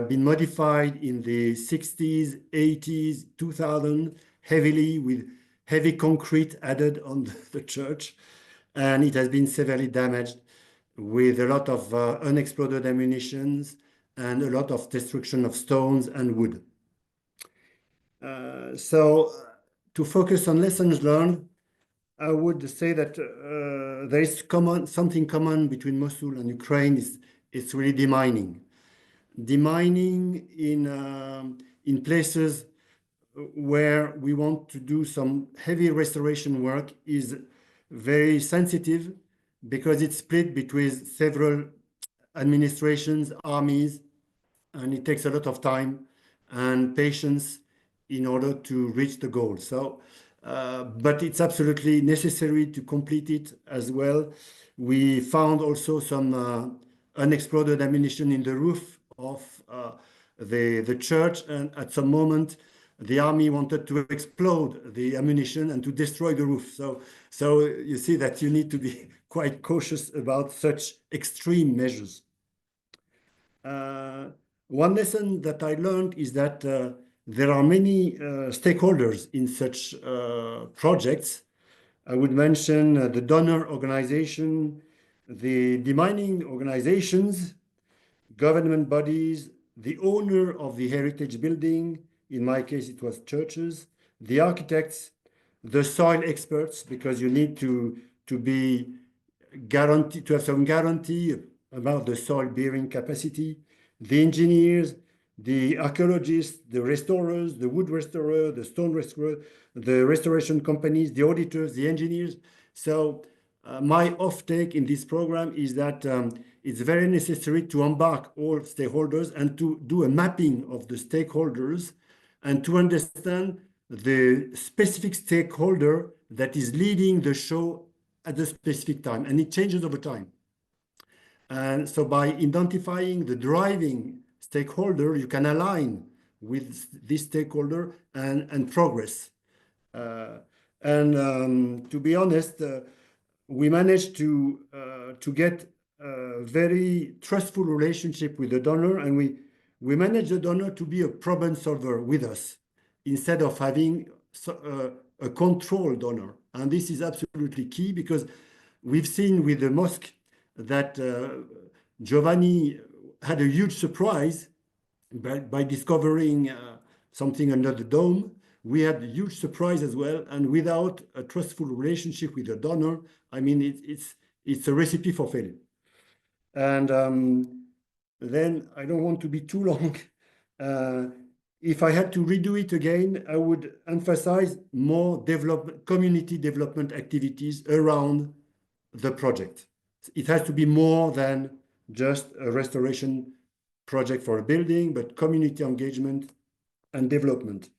been modified in the 60s, 80s, 2000, heavily with heavy concrete added on the church. And it has been severely damaged with a lot of unexploded ammunitions and a lot of destruction of stones and wood. So to focus on lessons learned, I would say that there is something common between Mosul and Ukraine. It's really demining. Demining in places where we want to do some heavy restoration work is very sensitive because it's split between several administrations, armies, and it takes a lot of time and patience in order to reach the goal. So, but it's absolutely necessary to complete it as well. We found also some unexploded ammunition in the roof of the church, and at some moment the army wanted to explode the ammunition and to destroy the roof. So you see that you need to be quite cautious about such extreme measures. One lesson that I learned is that there are many stakeholders in such projects. I would mention the donor organization, the demining organizations, government bodies, the owner of the heritage building, in my case it was churches, the architects, the soil experts, because you need to be guaranteed to have some guarantee about the soil bearing capacity, the engineers, the archaeologists, the restorers, the wood restorer, the stone restorer, the restoration companies, the auditors, the engineers. So my off-take in this program is that it's very necessary to embark all stakeholders and to do a mapping of the stakeholders and to understand the specific stakeholder that is leading the show at the specific time. And it changes over time. And so by identifying the driving stakeholder, you can align with this stakeholder and progress. To be honest, we managed to get a very trustful relationship with the donor, and we managed the donor to be a problem solver with us instead of having a control donor. And this is absolutely key because we've seen with the mosque that Giovanni had a huge surprise by discovering something under the dome. We had a huge surprise as well, and without a trustful relationship with the donor, I mean, it's a recipe for failure. And then I don't want to be too long. If I had to redo it again, I would emphasize more community development activities around the project. It has to be more than just a restoration project for a building, but community engagement and development.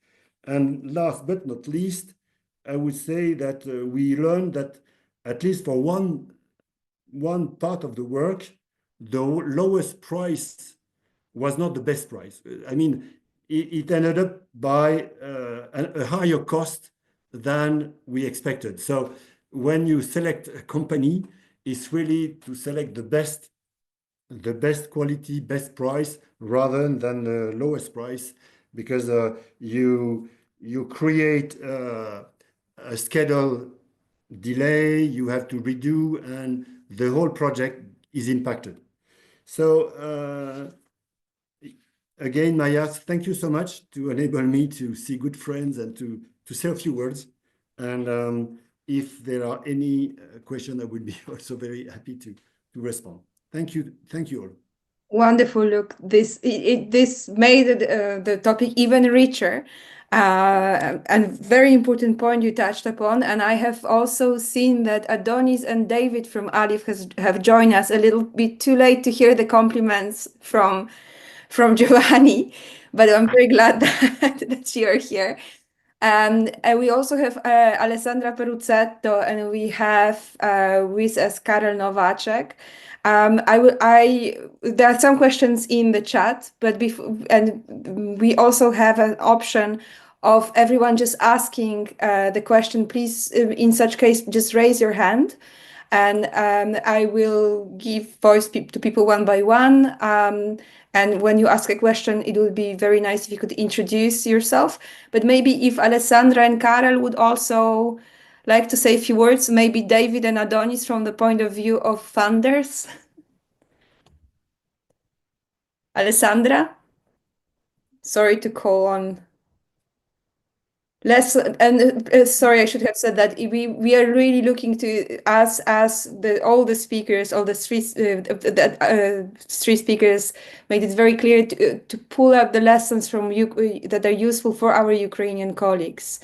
And last but not least, I would say that we learned that at least for one part of the work, the lowest price was not the best price. I mean, it ended up by a higher cost than we expected. So when you select a company, it's really to select the best quality, best price, rather than the lowest price, because you create a schedule delay, you have to redo, and the whole project is impacted. So again, Maya, thank you so much to enable me to see good friends and to say a few words. And if there are any questions, I would be also very happy to respond. Thank you all. Wonderful. Look, this made the topic even richer. And very important point you touched upon. And I have also seen that Adonis and David from Alif have joined us a little bit too late to hear the compliments from Giovanni, but I'm very glad that you're here. And we also have Alessandra Peruzzetto, and we have with us Karel Novacek. There are some questions in the chat, but and we also have an option of everyone just asking the question. Please, in such case, just raise your hand, and I will give voice to people one by one. And when you ask a question, it would be very nice if you could introduce yourself. But maybe if Alessandra and Karel would also like to say a few words, maybe David and Adonis from the point of view of funders. Alessandra? Sorry to call on. Less and sorry, I should have said that we are really looking to as all the speakers, all the three speakers made it very clear to pull out the lessons from that are useful for our Ukrainian colleagues,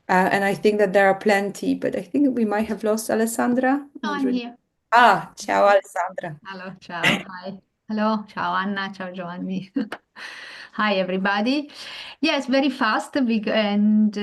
and I think that there are plenty. But I think we might have lost Alessandra. No, I'm here. Ciao Alessandra. Hello, ciao, hi. Hello, ciao Anna, ciao Giovanni. Hi, everybody. Yes, very fast, and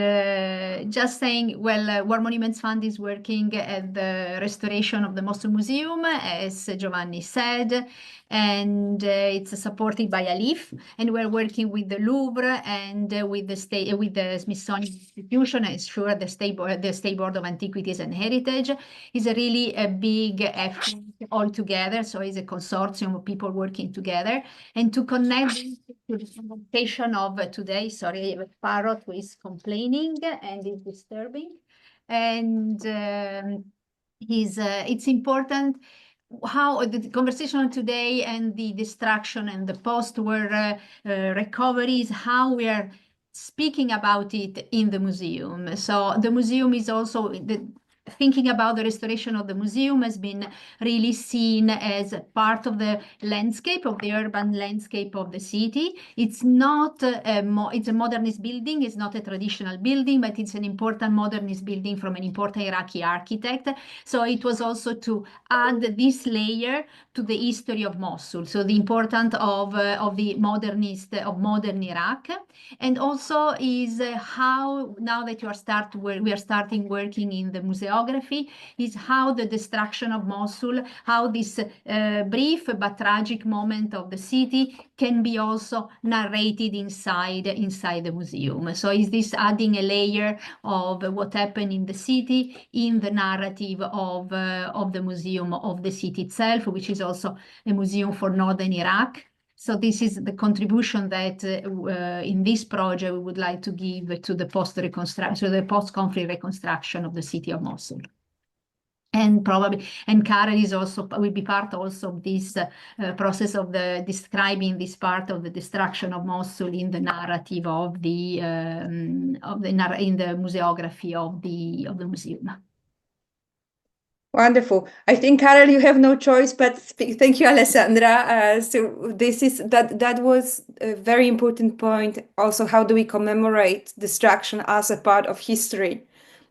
just saying, well, War Monuments Fund is working at the restoration of the Mosul Museum, as Giovanni said, and it's supported by Alif, and we're working with the Louvre and with the Smithsonian Institution, and sure the State Board of Antiquities and Heritage is really a big effort all together. So it's a consortium of people working together, and to connect to the conversation of today. Sorry, I have a parrot who is complaining and is disturbing, and it's important how the conversation today and the destruction and the post-war recoveries, how we are speaking about it in the museum. So the museum is also thinking about the restoration of the museum has been really seen as part of the landscape, of the urban landscape of the city. It's not it's a modernist building, it's not a traditional building, but it's an important modernist building from an important Iraqi architect. So it was also to add this layer to the history of Mosul, so the importance of the modern Iraq, and also is how now that we are starting working in the museography, is how the destruction of Mosul, how this brief but tragic moment of the city can be also narrated inside the museum. So is this adding a layer of what happened in the city in the narrative of the museum of the city itself, which is also a museum for northern Iraq. So this is the contribution that in this project we would like to give to the post-conflict reconstruction of the city of Mosul. And Karel is also will be part also of this process of describing this part of the destruction of Mosul in the narrative of in the museography of the museum. Wonderful. I think, Karel, you have no choice but speak. Thank you, Alessandra. So that was a very important point. Also, how do we commemorate destruction as a part of history?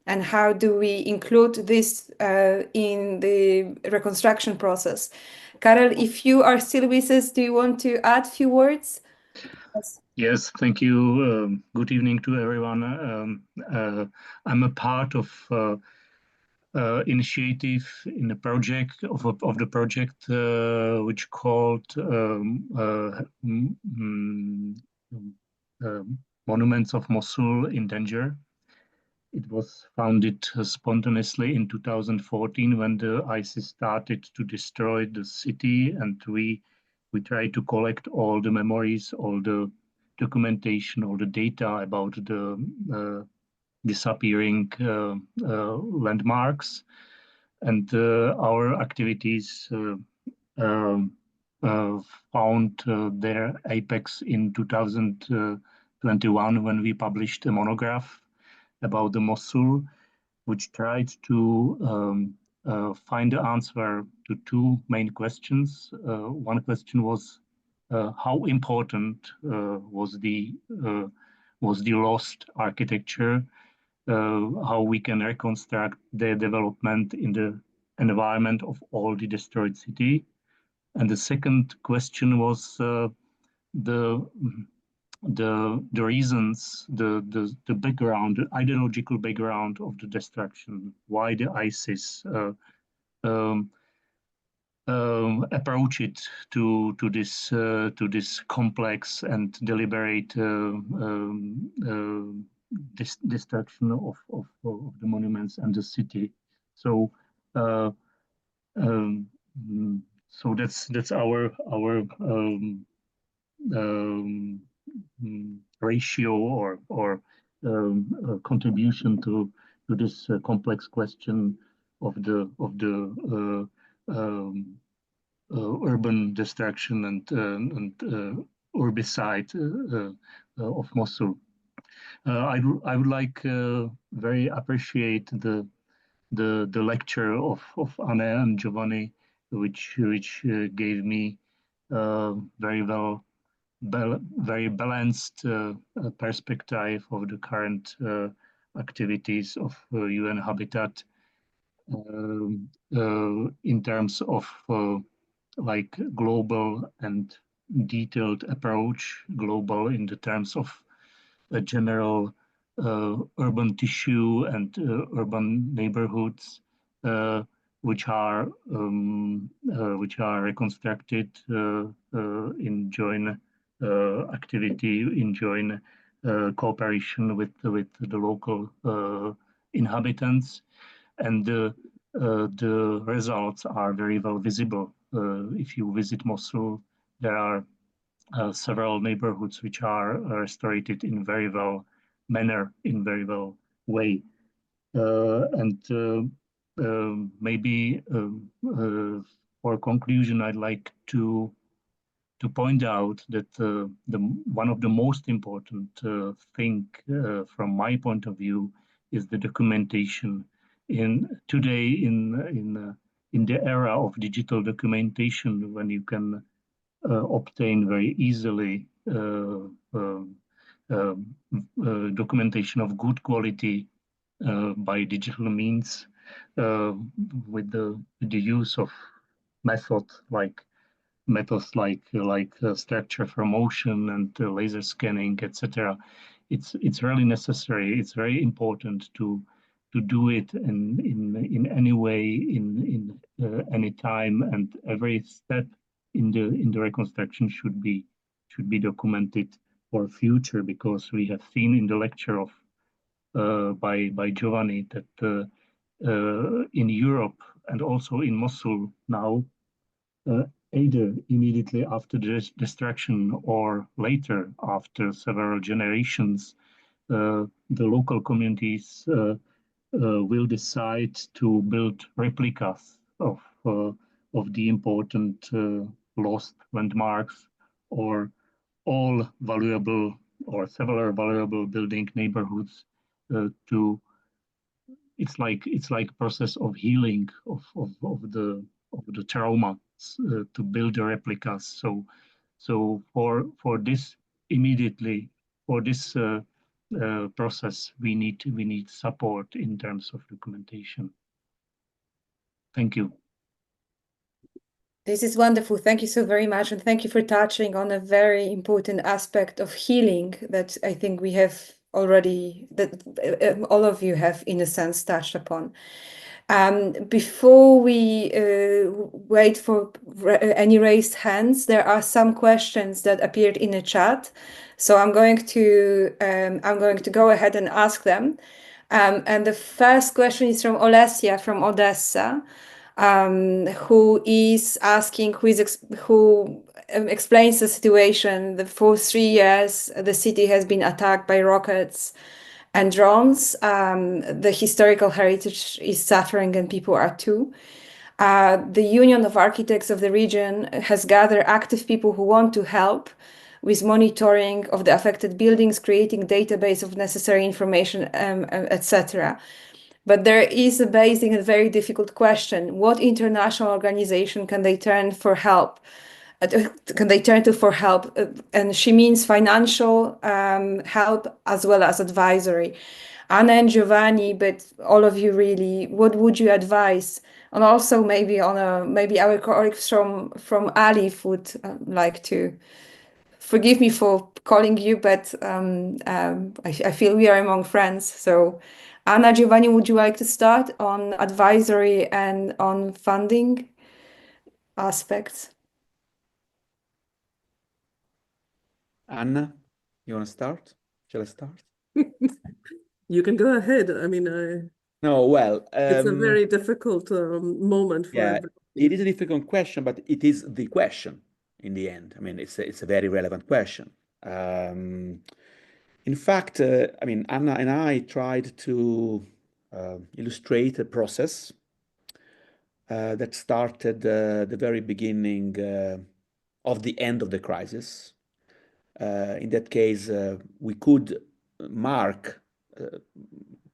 And how do we include this in the reconstruction process? Karel, if you are still with us, do you want to add a few words? Yes, thank you. Good evening to everyone. I'm a part of initiative in the project of the project which called Monuments of Mosul in Danger. It was founded spontaneously in 2014 when the ISIS started to destroy the city, and we tried to collect all the memories, all the documentation, all the data about the disappearing landmarks, and our activities found their apex in 2021 when we published a monograph about the Mosul, which tried to find the answer to two main questions. One question was how important was the lost architecture, how we can reconstruct the development in the environment of all the destroyed city. And the second question was the reasons, the background, the ideological background of the destruction. Why the ISIS approach it to this complex and deliberate destruction of the monuments and the city. So so that's our ratio or contribution to this complex question of the urban destruction and urbicide of Mosul. I would like very appreciate the lecture of Anne and Giovanni, which gave me very balanced perspective of the current activities of UN Habitat in terms of like global and detailed approach, global in the terms of a general urban tissue and urban neighborhoods, which are reconstructed in joint activity, in joint cooperation with the local inhabitants, and the results are very well visible. If you visit Mosul, there are several neighborhoods which are restored in very well manner, in very well way. And maybe for conclusion, I'd like to point out that one of the most important thing from my point of view is the documentation. Today in the era of digital documentation, when you can obtain very easily documentation of good quality by digital means, with the use of methods like structure for motion and laser scanning, etc. It's really necessary. It's very important to do it in any way, in any time, and every step in the reconstruction should be documented for future, because we have seen in the lecture of by Giovanni that in Europe and also in Mosul now, either immediately after the destruction or later after several generations, the local communities will decide to build replicas of the important lost landmarks, or all valuable or several valuable building neighborhoods. It's like process of healing of the trauma to build the replicas. So for this immediately, for this process, we need support in terms of documentation. Thank you. This is wonderful. Thank you so very much. And thank you for touching on a very important aspect of healing that I think we have already, that all of you have in a sense touched upon. Before we wait for any raised hands, there are some questions that appeared in the chat. So I'm going to go ahead and ask them. And the first question is from Olesia from Odessa, who is asking, who explains the situation that for 3 years the city has been attacked by rockets and drones. The historical heritage is suffering, and people are too. The Union of Architects of the region has gathered active people who want to help with monitoring of the affected buildings, creating database of necessary information, etc. But there is a basic and very difficult question. What international organization can they turn for help? Can they turn to for help? And she means financial help as well as advisory. Anna and Giovanni, but all of you really, what would you advise? And also maybe maybe our colleagues from Alif would like to forgive me for calling you, but I feel we are among friends. So Anna, Giovanni, would you like to start on advisory and on funding aspects? Anna, you want to start? Shall I start? You can go ahead. I mean, No, well, it's a very difficult moment for everybody. it is a difficult question, but it is the question in the end. I mean, it's a very relevant question. In fact, I mean, Anna and I tried to illustrate a process that started the very beginning of the end of the crisis. In that case, we could mark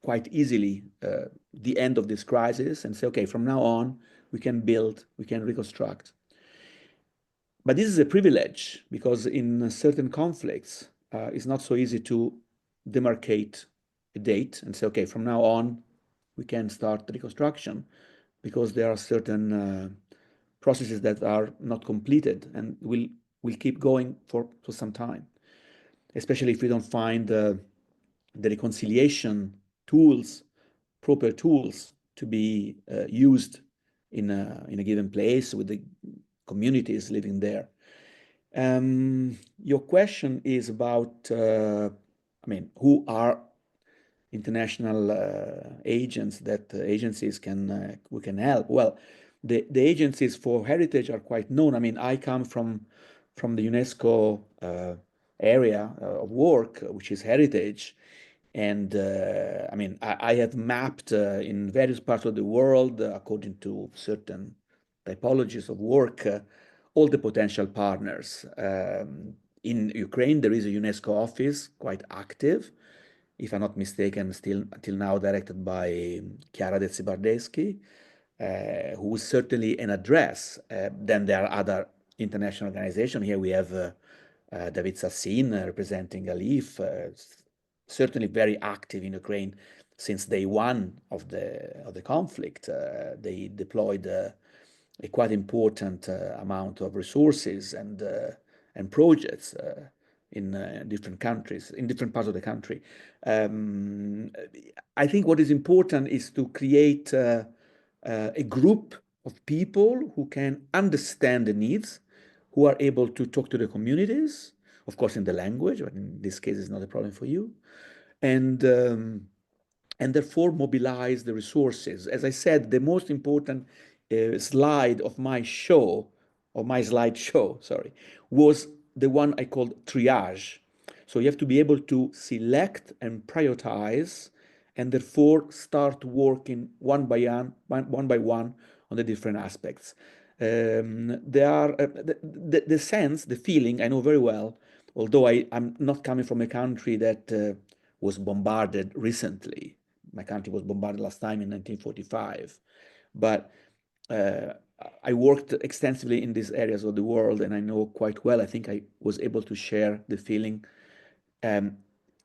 quite easily the end of this crisis and say, okay, from now on, we can build, we can reconstruct. But this is a privilege because in certain conflicts, it's not so easy to demarcate a date and say, okay, from now on, we can start the reconstruction because there are certain processes that are not completed and will keep going for some time, especially if we don't find the reconciliation tools, proper tools to be used in a given place with the communities living there. Your question is about, I mean, who are international agencies we can help? Well, the agencies for heritage are quite known. I mean, I come from the UNESCO area of work, which is heritage. And I mean, I have mapped in various parts of the world, according to certain typologies of work, all the potential partners. In Ukraine, there is a UNESCO office, quite active, if I'm not mistaken, still until now directed by Chiara Dezzi-Bardeschi, who is certainly an address. Then there are other international organizations. Here we have David Sassin representing Alif, certainly very active in Ukraine since day one of the conflict. They deployed a quite important amount of resources and projects in different countries, in different parts of the country. I think what is important is to create a group of people who can understand the needs, who are able to talk to the communities, of course in the language, but in this case it's not a problem for you, and therefore mobilize the resources. As I said, the most important slide of my slideshow, sorry, was the one I called triage. So you have to be able to select and prioritize, and therefore start working one by one on the different aspects. There are the sense, the feeling I know very well, although I'm not coming from a country that was bombarded recently. My country was bombarded last time in 1945, but I worked extensively in these areas of the world, and I know quite well. I think I was able to share the feeling.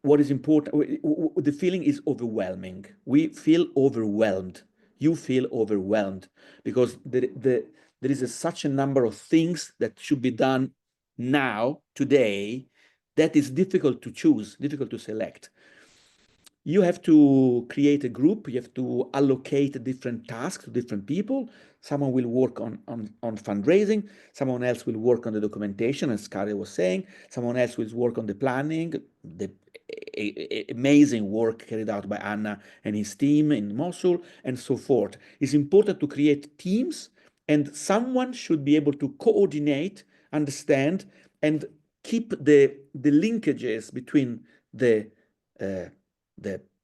What is important, the feeling is overwhelming. We feel overwhelmed. You feel overwhelmed because there is such a number of things that should be done now, today, that is difficult to choose, difficult to select. You have to create a group, you have to allocate different tasks to different people. Someone will work on fundraising, someone else will work on the documentation, as Kari was saying, someone else will work on the planning, the amazing work carried out by Anna and his team in Mosul, and so forth. It's important to create teams, and someone should be able to coordinate, understand, and keep the linkages between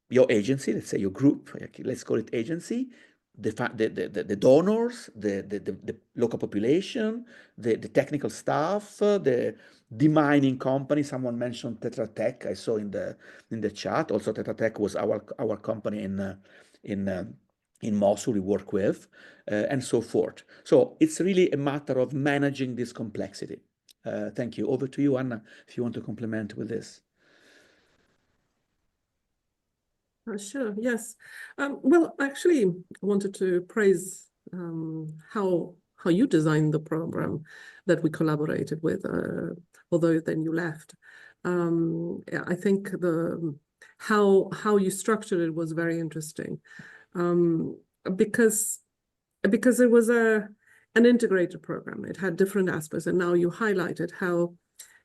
your agency, let's say your group, let's call it agency, the donors, the local population, the technical staff, the demining company. Someone mentioned Tetra Tech. I saw in the chat. Also, Tetra Tech was our company in Mosul we work with, and so forth. So it's really a matter of managing this complexity. Thank you. Over to you, Anna, if you want to complement with this. Sure, yes. Well, actually, I wanted to praise how you designed the program that we collaborated with, although then you left. Yeah, I think how you structured it was very interesting, because it was an integrated program. It had different aspects, and now you highlighted how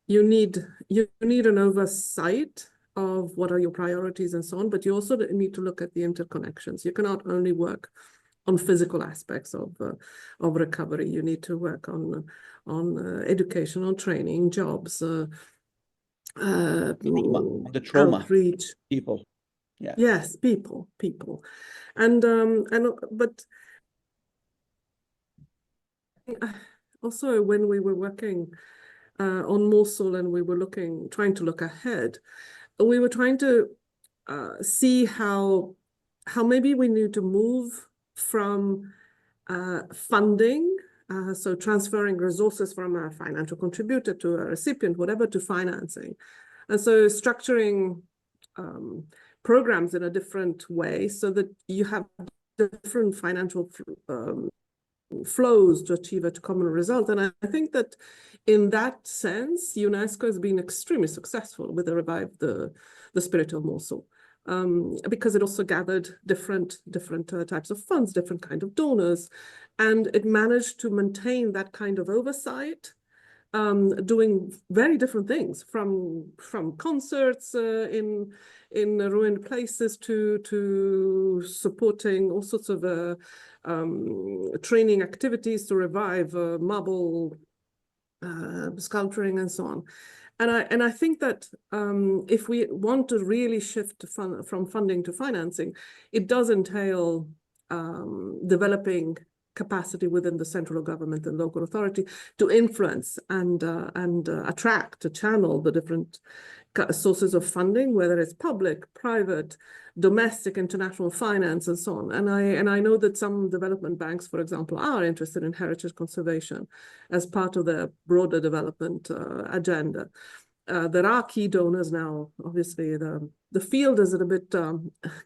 you need an oversight of what are your priorities and so on, but you also need to look at the interconnections. You cannot only work on physical aspects of recovery. You need to work on educational training, jobs, On the trauma, outreach, people. Yeah. Yes, people, but also when we were working on Mosul and we were trying to look ahead, we were trying to see how maybe we need to move from funding, so transferring resources from a financial contributor to a recipient, whatever, to financing. And so structuring programs in a different way so that you have different financial flows to achieve a common result. And I think that in that sense, UNESCO has been extremely successful with the Revive the Spirit of Mosul, because it also gathered different types of funds, different kind of donors, and it managed to maintain that kind of oversight, doing very different things, from concerts in ruined places to supporting all sorts of training activities to revive marble sculpturing and so on. And I think that if we want to really shift from funding to financing, it does entail developing capacity within the central government and local authority to influence and attract, to channel the different sources of funding, whether it's public, private, domestic, international finance, and so on. And I know that some development banks, for example, are interested in heritage conservation as part of their broader development agenda. There are key donors now. Obviously, the field is a bit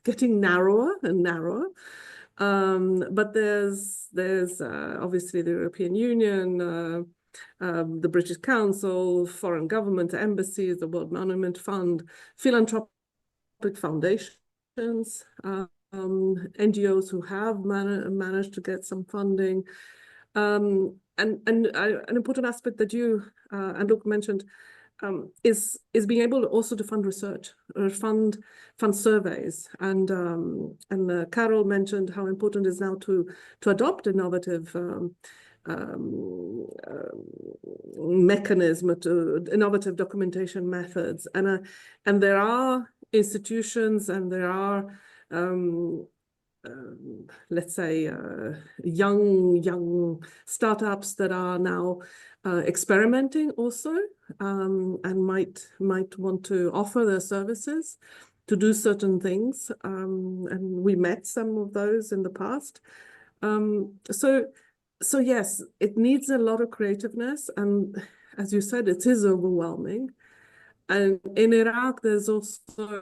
getting narrower and narrower. But there's obviously the European Union, the British Council, foreign government, embassies, the World Monument Fund, philanthropic foundations, NGOs who have managed to get some funding. And an important aspect that you and Luke mentioned is being able also to fund research or fund surveys. And Carol mentioned how important it is now to adopt innovative mechanism, to innovative documentation methods. And there are institutions and there are let's say young startups that are now experimenting also, and might want to offer their services to do certain things, and we met some of those in the past. So yes, it needs a lot of creativeness, and as you said, it is overwhelming. And in Iraq, there's also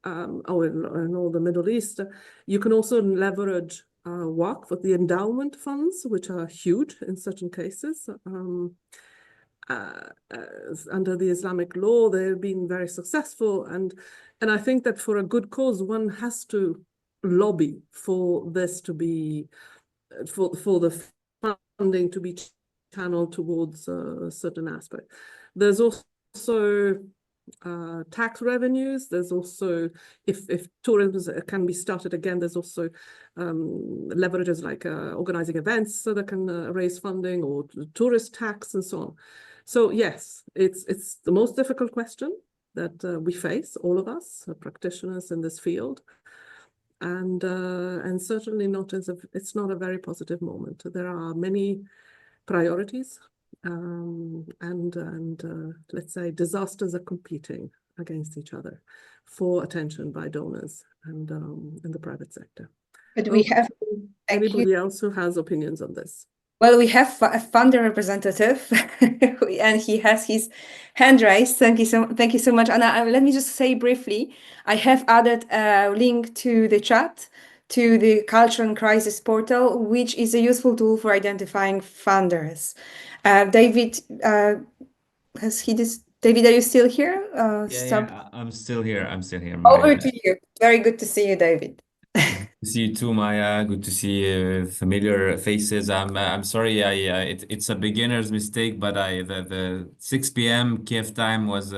in all the Middle East, you can also leverage work for the endowment funds, which are huge in certain cases. Under the Islamic law, they've been very successful, and I think that for a good cause, one has to lobby for this to be for the funding to be channeled towards a certain aspect. There's also tax revenues. There's also, if tourism can be started again, there's also leverages like organizing events so that can raise funding, or tourist tax and so on. So yes, it's the most difficult question that we face, all of us, practitioners in this field, and certainly it's not a very positive moment. There are many priorities. And let's say disasters are competing against each other for attention by donors and in the private sector. But we have anybody else who has opinions on this? Well, we have a funder representative, and he has his hand raised. Thank you so much, Anna. Let me just say briefly, I have added a link to the chat to the Culture and Crisis portal, which is a useful tool for identifying funders. David, David, are you still here? Yeah, I'm still here. Over to you. Very good to see you, David. To see you too, Maya. Good to see familiar faces. I'm sorry. It's a beginner's mistake, but the 6 p.m. Kiev time was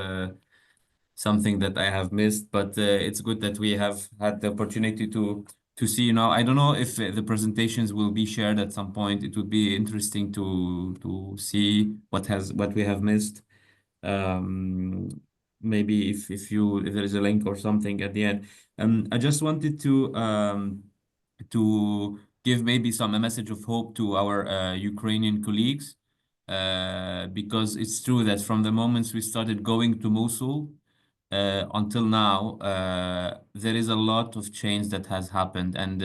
something that I have missed. But it's good that we have had the opportunity to see you now. I don't know if the presentations will be shared at some point. It would be interesting to see what we have missed. Maybe if there is a link or something at the end. I just wanted to give maybe a message of hope to our Ukrainian colleagues, because it's true that from the moments we started going to Mosul until now, there is a lot of change that has happened. And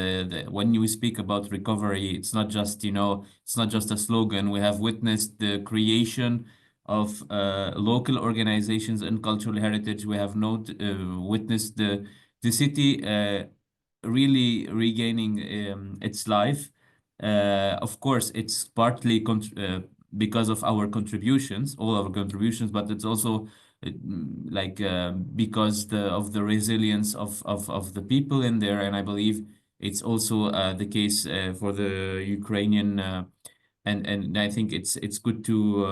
when we speak about recovery, it's not just a slogan. We have witnessed the creation of local organizations and cultural heritage. We have witnessed the city really regaining its life. Of course, it's partly because of all our contributions, but it's also because of the resilience of the people in there. And I believe it's also the case for the Ukrainian. And I think it's good to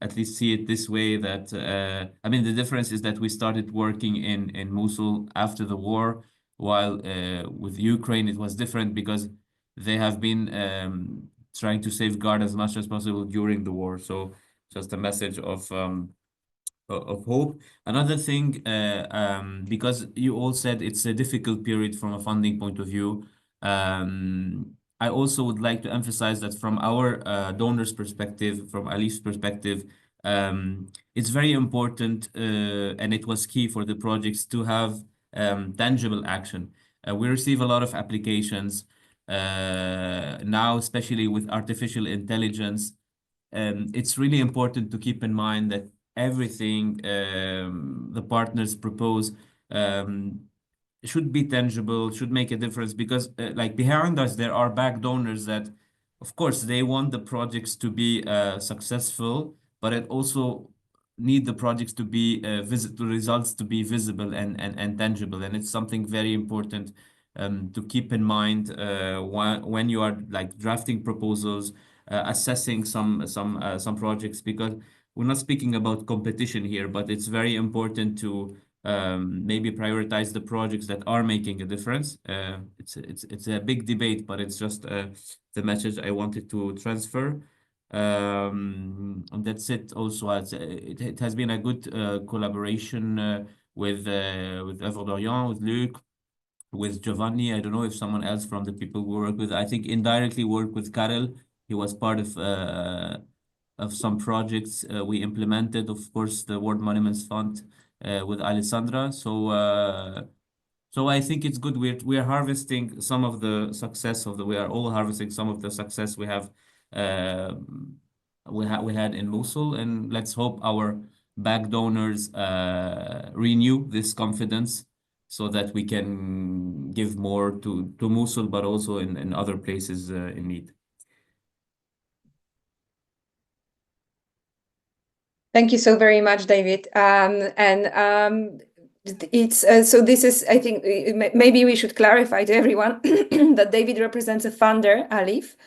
at least see it this way, that I mean, the difference is that we started working in Mosul after the war, while with Ukraine it was different because they have been trying to safeguard as much as possible during the war. So just a message of hope. Another thing, because you all said it's a difficult period from a funding point of view. I also would like to emphasize that from our donors' perspective, from Alif's perspective, it's very important, and it was key for the projects to have tangible action. We receive a lot of applications now, especially with artificial intelligence. It's really important to keep in mind that everything the partners propose should be tangible, should make a difference, because like behind us, there are back donors that, of course, they want the projects to be successful, but it also need the projects to be the results to be visible and tangible. And it's something very important to keep in mind when you are like drafting proposals, assessing some projects, because we're not speaking about competition here, but it's very important to maybe prioritize the projects that are making a difference. It's a big debate, but it's just the message I wanted to transfer. And that's it. Also, it has been a good collaboration with Œuvre d'Orient, with Luc, with Giovanni. I don't know if someone else from the people we work with. I think indirectly work with Karel. He was part of some projects we implemented. Of course, the World Monuments Fund with Alessandra. So I think it's good. We're harvesting some of the success we are all harvesting some of the success we have we had in Mosul, and let's hope our back donors renew this confidence so that we can give more to Mosul, but also in other places in need. Thank you so very much, David. It's so this is, I think, maybe we should clarify to everyone that David represents a funder, Alif,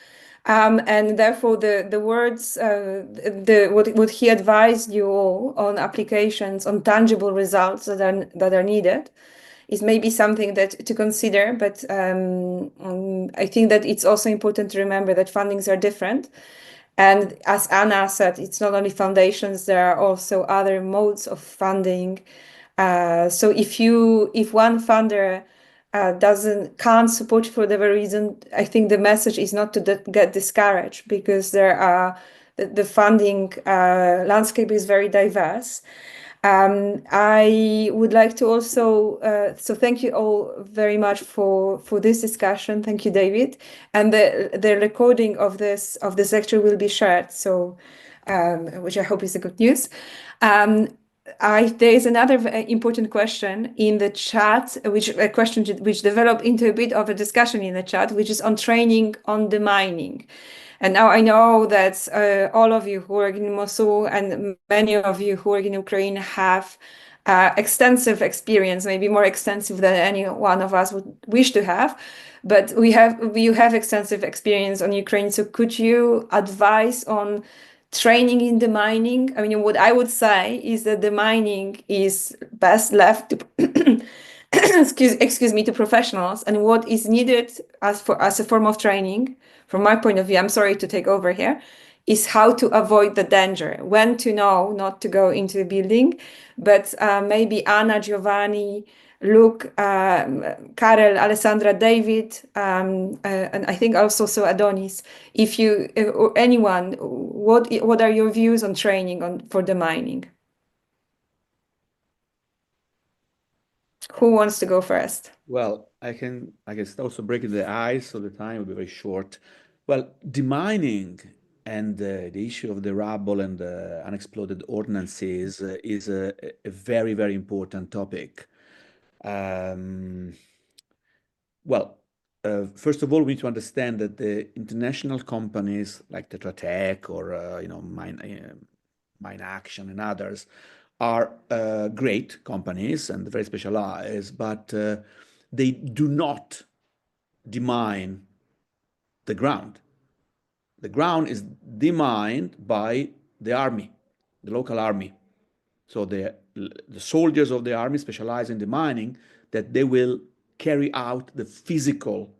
and therefore the words, what he advised you all on applications, on tangible results that are needed, is maybe something that to consider. But I think that it's also important to remember that fundings are different. And as Anna said, it's not only foundations, there are also other modes of funding. So if one funder can't support for whatever reason, I think the message is not to get discouraged, because the funding landscape is very diverse. I would like to also, so thank you all very much for this discussion. Thank you, David. And the recording of this lecture will be shared, so which I hope is a good news. There is another important question in the chat, which developed into a bit of a discussion in the chat, which is on training on the mining. And now I know that all of you who work in Mosul and many of you who work in Ukraine have extensive experience, maybe more extensive than any one of us would wish to have. But you have extensive experience on Ukraine. So could you advise on training in the mining? I mean, what I would say is that the mining is best left to excuse me, to professionals, and what is needed as a form of training, from my point of view, I'm sorry to take over here, is how to avoid the danger, when to know not to go into a building. But maybe Anna, Giovanni, Luke, Karel, Alessandra, David, and I think also Adonis, if you or anyone, what are your views on training for the mining? Who wants to go first? Well, I can also break the ice, so the time will be very short. Well, demining and the issue of the rubble and the unexploded ordnances is a very, very important topic. Well, first of all, we need to understand that the international companies like Tetra Tech or Mine Action and others are great companies and very specialized, but they do not demine the ground. The ground is demined by the army, the local army. So the soldiers of the army specialize in demining, that they will carry out the physical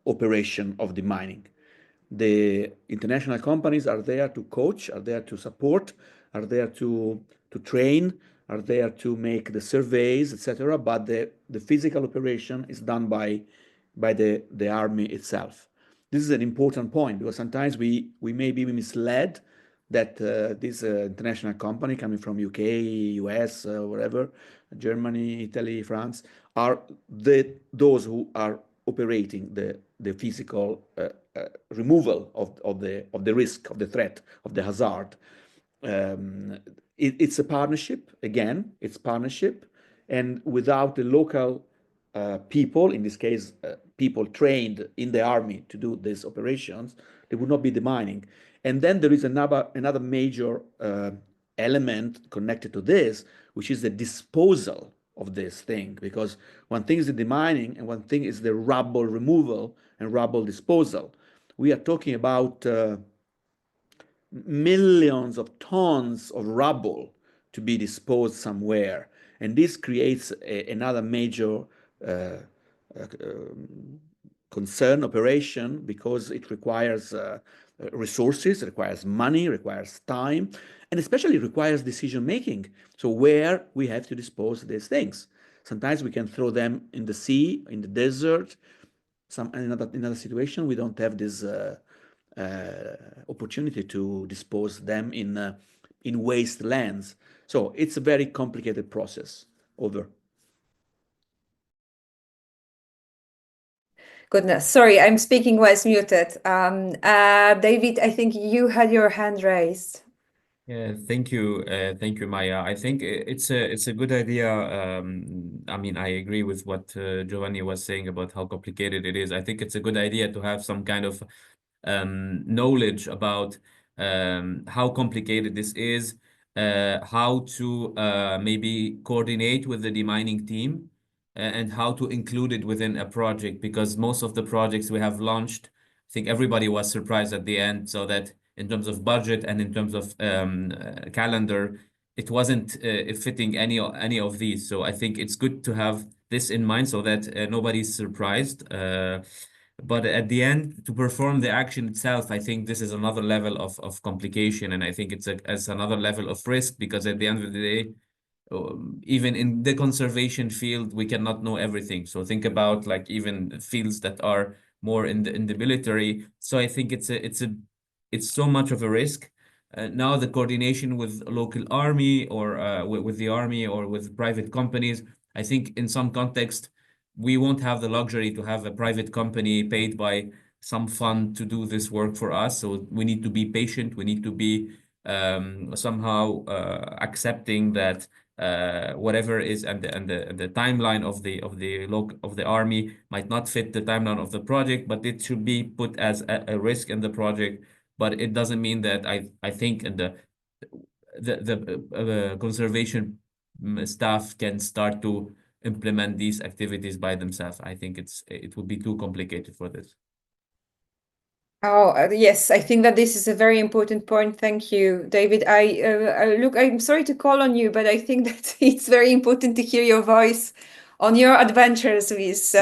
operation of demining. The international companies are there to coach, are there to support, are there to train, are there to make the surveys, etc. But the physical operation is done by the army itself. This is an important point, because sometimes we may be misled that this international company coming from UK, US, wherever, Germany, Italy, France, are those who are operating the physical removal of the risk, of the threat, of the hazard. It's a partnership, again, it's partnership, and without the local people, in this case, people trained in the army to do these operations, there would not be demining. And then there is another major element connected to this, which is the disposal of this thing, because one thing is the demining and one thing is the rubble removal and rubble disposal. We are talking about millions of tons of rubble to be disposed somewhere, and this creates another major concern operation, because it requires resources, requires money, requires time, and especially requires decision making. So where we have to dispose of these things. Sometimes we can throw them in the sea, in the desert. In another situation, we don't have this opportunity to dispose them in wastelands. So it's a very complicated process. Over. Goodness, sorry, I'm speaking while muted. David, I think you had your hand raised. Yeah, thank you, Maya. I think it's a good idea. I mean, I agree with what Giovanni was saying about how complicated it is. I think it's a good idea to have some kind of knowledge about how complicated this is, how to maybe coordinate with the demining team, and how to include it within a project, because most of the projects we have launched, I think everybody was surprised at the end, so that in terms of budget and in terms of calendar, it wasn't fitting any of these. So I think it's good to have this in mind so that nobody's surprised. But at the end, to perform the action itself, I think this is another level of complication, and I think it's another level of risk, because at the end of the day, even in the conservation field, we cannot know everything. So think about like even fields that are more in the military. So I think it's so much of a risk Now the coordination with local army or with the army or with private companies, I think in some context, we won't have the luxury to have a private company paid by some fund to do this work for us. So we need to be patient. We need to be somehow accepting that whatever is and the timeline of the army might not fit the timeline of the project, but it should be put as a risk in the project. But it doesn't mean that I think the conservation staff can start to implement these activities by themselves. I think it would be too complicated for this. Oh, yes, I think that this is a very important point. Thank you, David. Look, I'm sorry to call on you, but I think that it's very important to hear your voice on your adventures with.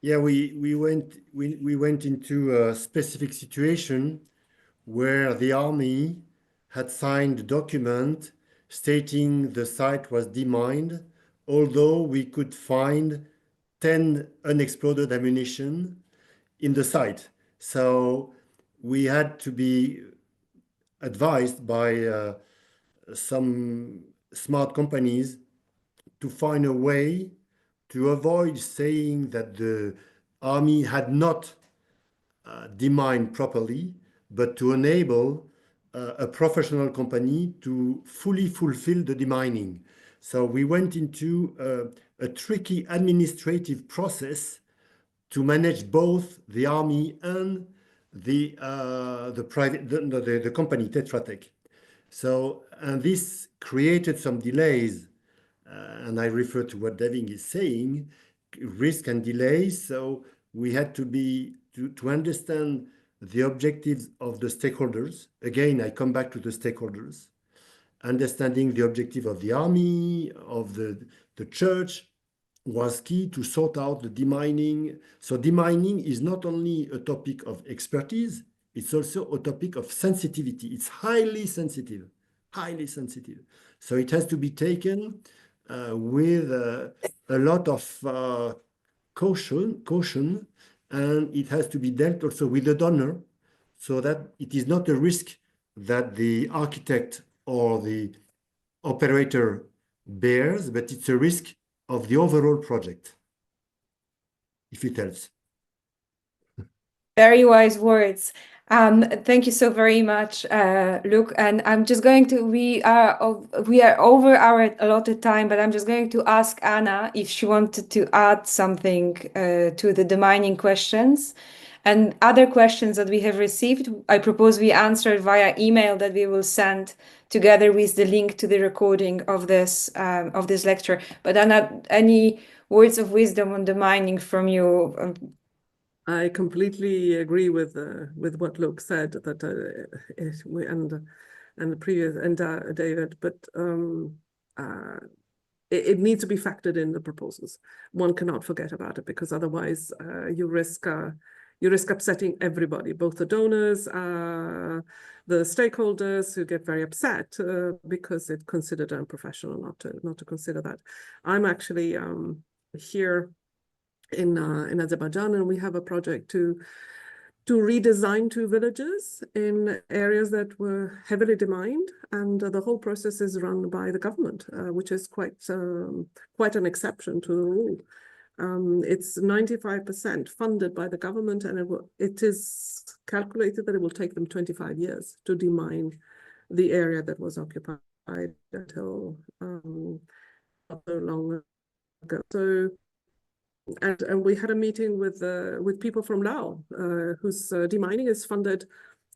Yeah, we went into a specific situation where the army had signed a document stating the site was demined, although we could find 10 unexploded ammunition in the site. So we had to be advised by some smart companies to find a way to avoid saying that the army had not demined properly, but to enable a professional company to fully fulfill the demining. So we went into a tricky administrative process to manage both the army and the company Tetra Tech. So, and this created some delays, and I refer to what David is saying, risk and delays. So we had to understand the objectives of the stakeholders. Again, I come back to the stakeholders, understanding the objective of the army, of the church, was key to sort out the demining. So demining is not only a topic of expertise, it's also a topic of sensitivity. It's highly sensitive, highly sensitive. So it has to be taken with a lot of caution, and it has to be dealt also with the donor, so that it is not a risk that the architect or the operator bears, but it's a risk of the overall project, if it helps. Very wise words. Thank you so very much, Luke. And I'm just going to, we are over our allotted time, but I'm just going to ask Anna if she wanted to add something to the demining questions. And other questions that we have received, I propose we answer via email that we will send together with the link to the recording of this lecture. But Anna, any words of wisdom on demining from you? I completely agree with what Luke said, that and the previous and David, but it needs to be factored in the proposals. One cannot forget about it, because otherwise you risk upsetting everybody, both the donors, the stakeholders, who get very upset because it's considered unprofessional not to consider that. I'm actually here in Azerbaijan, and we have a project to redesign 2 villages in areas that were heavily demined, and the whole process is run by the government, which is quite an exception to the rule. It's 95% funded by the government, and it is calculated that it will take them 25 years to demine the area that was occupied until not so long ago. So, and we had a meeting with people from Laos, whose demining is funded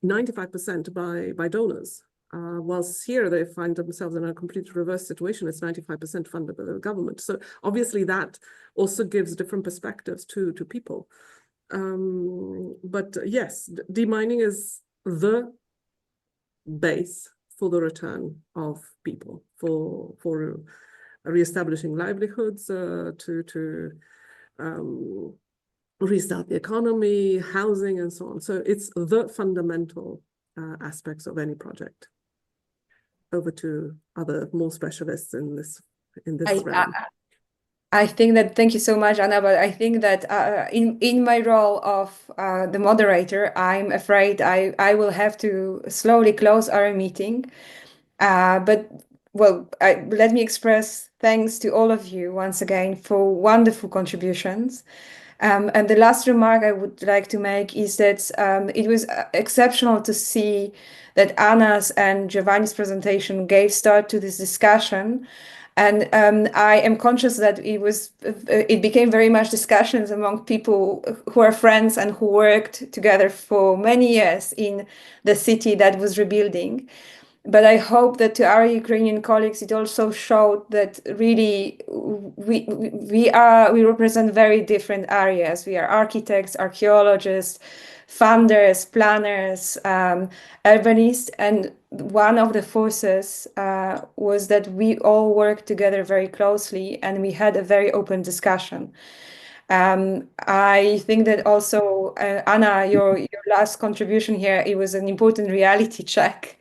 95% by donors. Whilst here they find themselves in a complete reverse situation. It's 95% funded by the government. So obviously that also gives different perspectives to people. But yes, demining is the base for the return of people, for reestablishing livelihoods, to restart the economy, housing, and so on. So it's the fundamental aspects of any project. Over to other more specialists in this realm. I think that, thank you so much, Anna, but I think that in my role of the moderator, I'm afraid I will have to slowly close our meeting. But well, let me express thanks to all of you once again for wonderful contributions. And the last remark I would like to make is that it was exceptional to see that Anna's and Giovanni's presentation gave start to this discussion. And I am conscious that it became very much discussions among people who are friends and who worked together for many years in the city that was rebuilding. But I hope that to our Ukrainian colleagues, it also showed that really we represent very different areas. We are architects, archaeologists, funders, planners, urbanists, and one of the forces was that we all worked together very closely and we had a very open discussion. I think that also, Anna, your last contribution here, it was an important reality check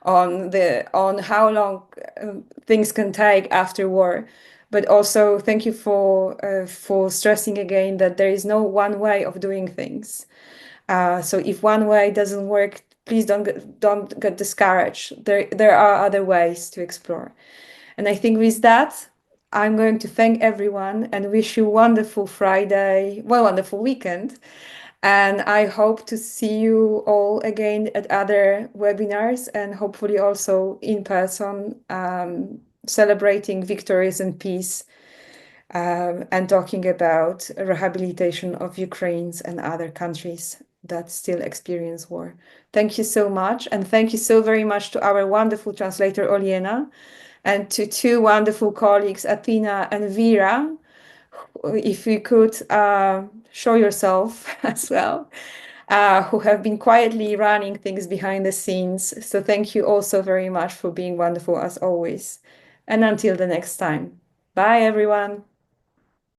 on how long things can take after war. But also thank you for stressing again that there is no one way of doing things. So if one way doesn't work, please don't get discouraged. There are other ways to explore. And I think with that, I'm going to thank everyone and wish you a wonderful Friday, well, wonderful weekend. And I hope to see you all again at other webinars and hopefully also in person, celebrating victories and peace, and talking about rehabilitation of Ukraine's and other countries that still experience war. Thank you so much. And thank you so very much to our wonderful translator, Oliena, and to two wonderful colleagues, Athena and Vera. If you could show yourself as well, who have been quietly running things behind the scenes. So thank you also very much for being wonderful as always. And until the next time. Bye, everyone.